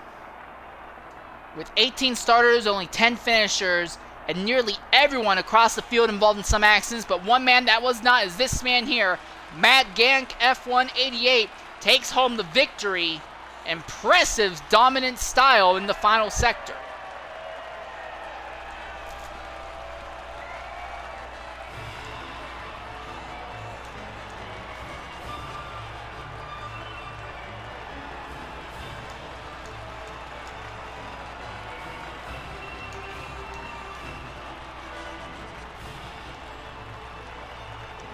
With 18 starters, only 10 finishers, and nearly everyone across the field involved in some accidents, but one man that was not is this man here. Mad Gank F188 takes home the victory. Impressive dominant style in the final sector.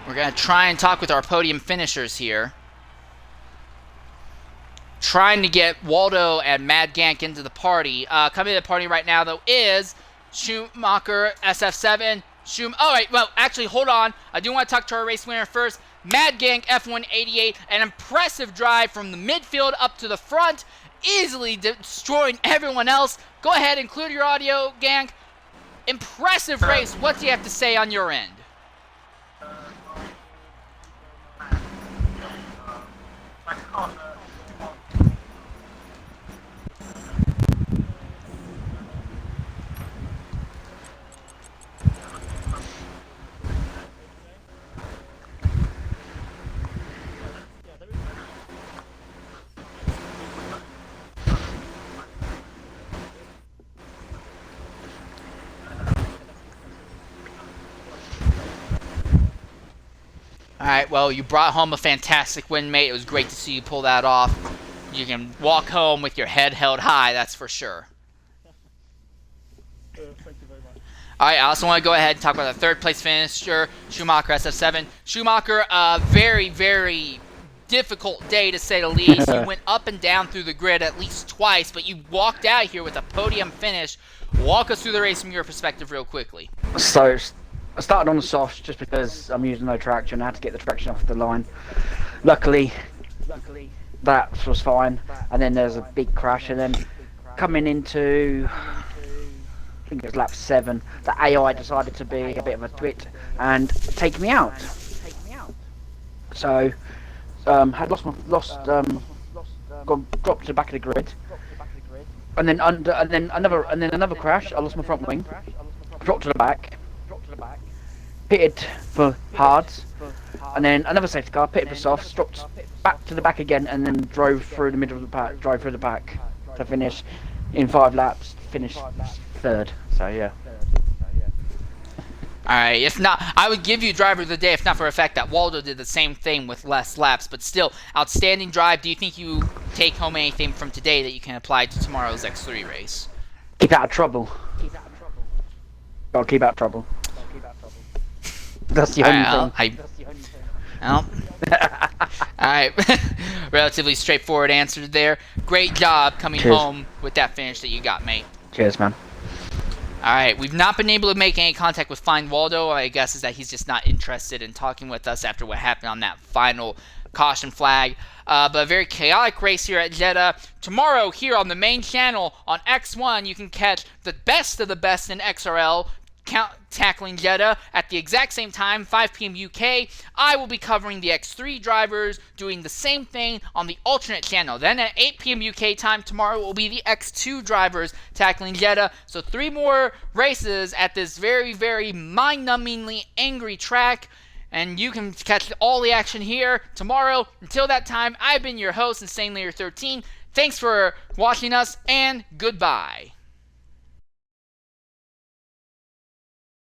We're going to try and talk with our podium finishers here. Trying to get Waldo and Mad Gank into the party. Coming to the party right now, though, is Schumacher SF7. Actually, hold on. I do want to talk to our race winner first. Mad Gank F188. An impressive drive from the midfield up to the front. Easily destroying everyone else. Go ahead, include your audio, Gank. Impressive race. What do you have to say on your end? Alright, well, you brought home a fantastic win, mate. It was great to see you pull that off. You can walk home with your head held high, that's for sure. Thank you very much. Alright, I also want to go ahead and talk about the 3rd place finisher, Schumacher SF7. Schumacher, very, very difficult day to say the least. You went up and down through the grid at least twice, but you walked out here with a podium finish. Walk us through the race from your perspective real quickly. So, I started on the softs just because I'm using no traction. I had to get the traction off the line. Luckily, that was fine. And then there's a big crash, and then coming into, I think it was lap 7, the AI decided to be a bit of a twit and take me out. So, had dropped to the back of the grid, and then another crash. I lost my front wing, dropped to the back, pitted for hards, and then another safety car, pitted for softs, dropped back to the back again, and then drove through the middle of the pack, drove through the pack to finish in 5 laps, finish 3rd. So yeah. Alright, if not, I would give you driver of the day if not for the fact that Waldo did the same thing with less laps, but still, outstanding drive. Do you think you take home anything from today that you can apply to tomorrow's X3 race? Keep out of trouble. Gotta keep out of trouble. That's the only thing. Alright, relatively straightforward answer there. Great job coming home with that finish that you got, mate. Cheers, man. Alright, we've not been able to make any contact with Find Waldo. I guess is that he's just not interested in talking with us after what happened on that final caution flag. But a very chaotic race here at Jeddah. Tomorrow, here on the main channel on X1, you can catch the best of the best in XRL tackling Jeddah at the exact same time, 5 p.m. UK. I will be covering the X3 drivers doing the same thing on the alternate channel. Then at 8 p.m. UK time tomorrow will be the X2 drivers tackling Jeddah. So 3 more races at this very, very mind-numbingly angry track. And you can catch all the action here tomorrow. Until that time, I've been your host, Insane Layer 13. Thanks for watching us, and goodbye.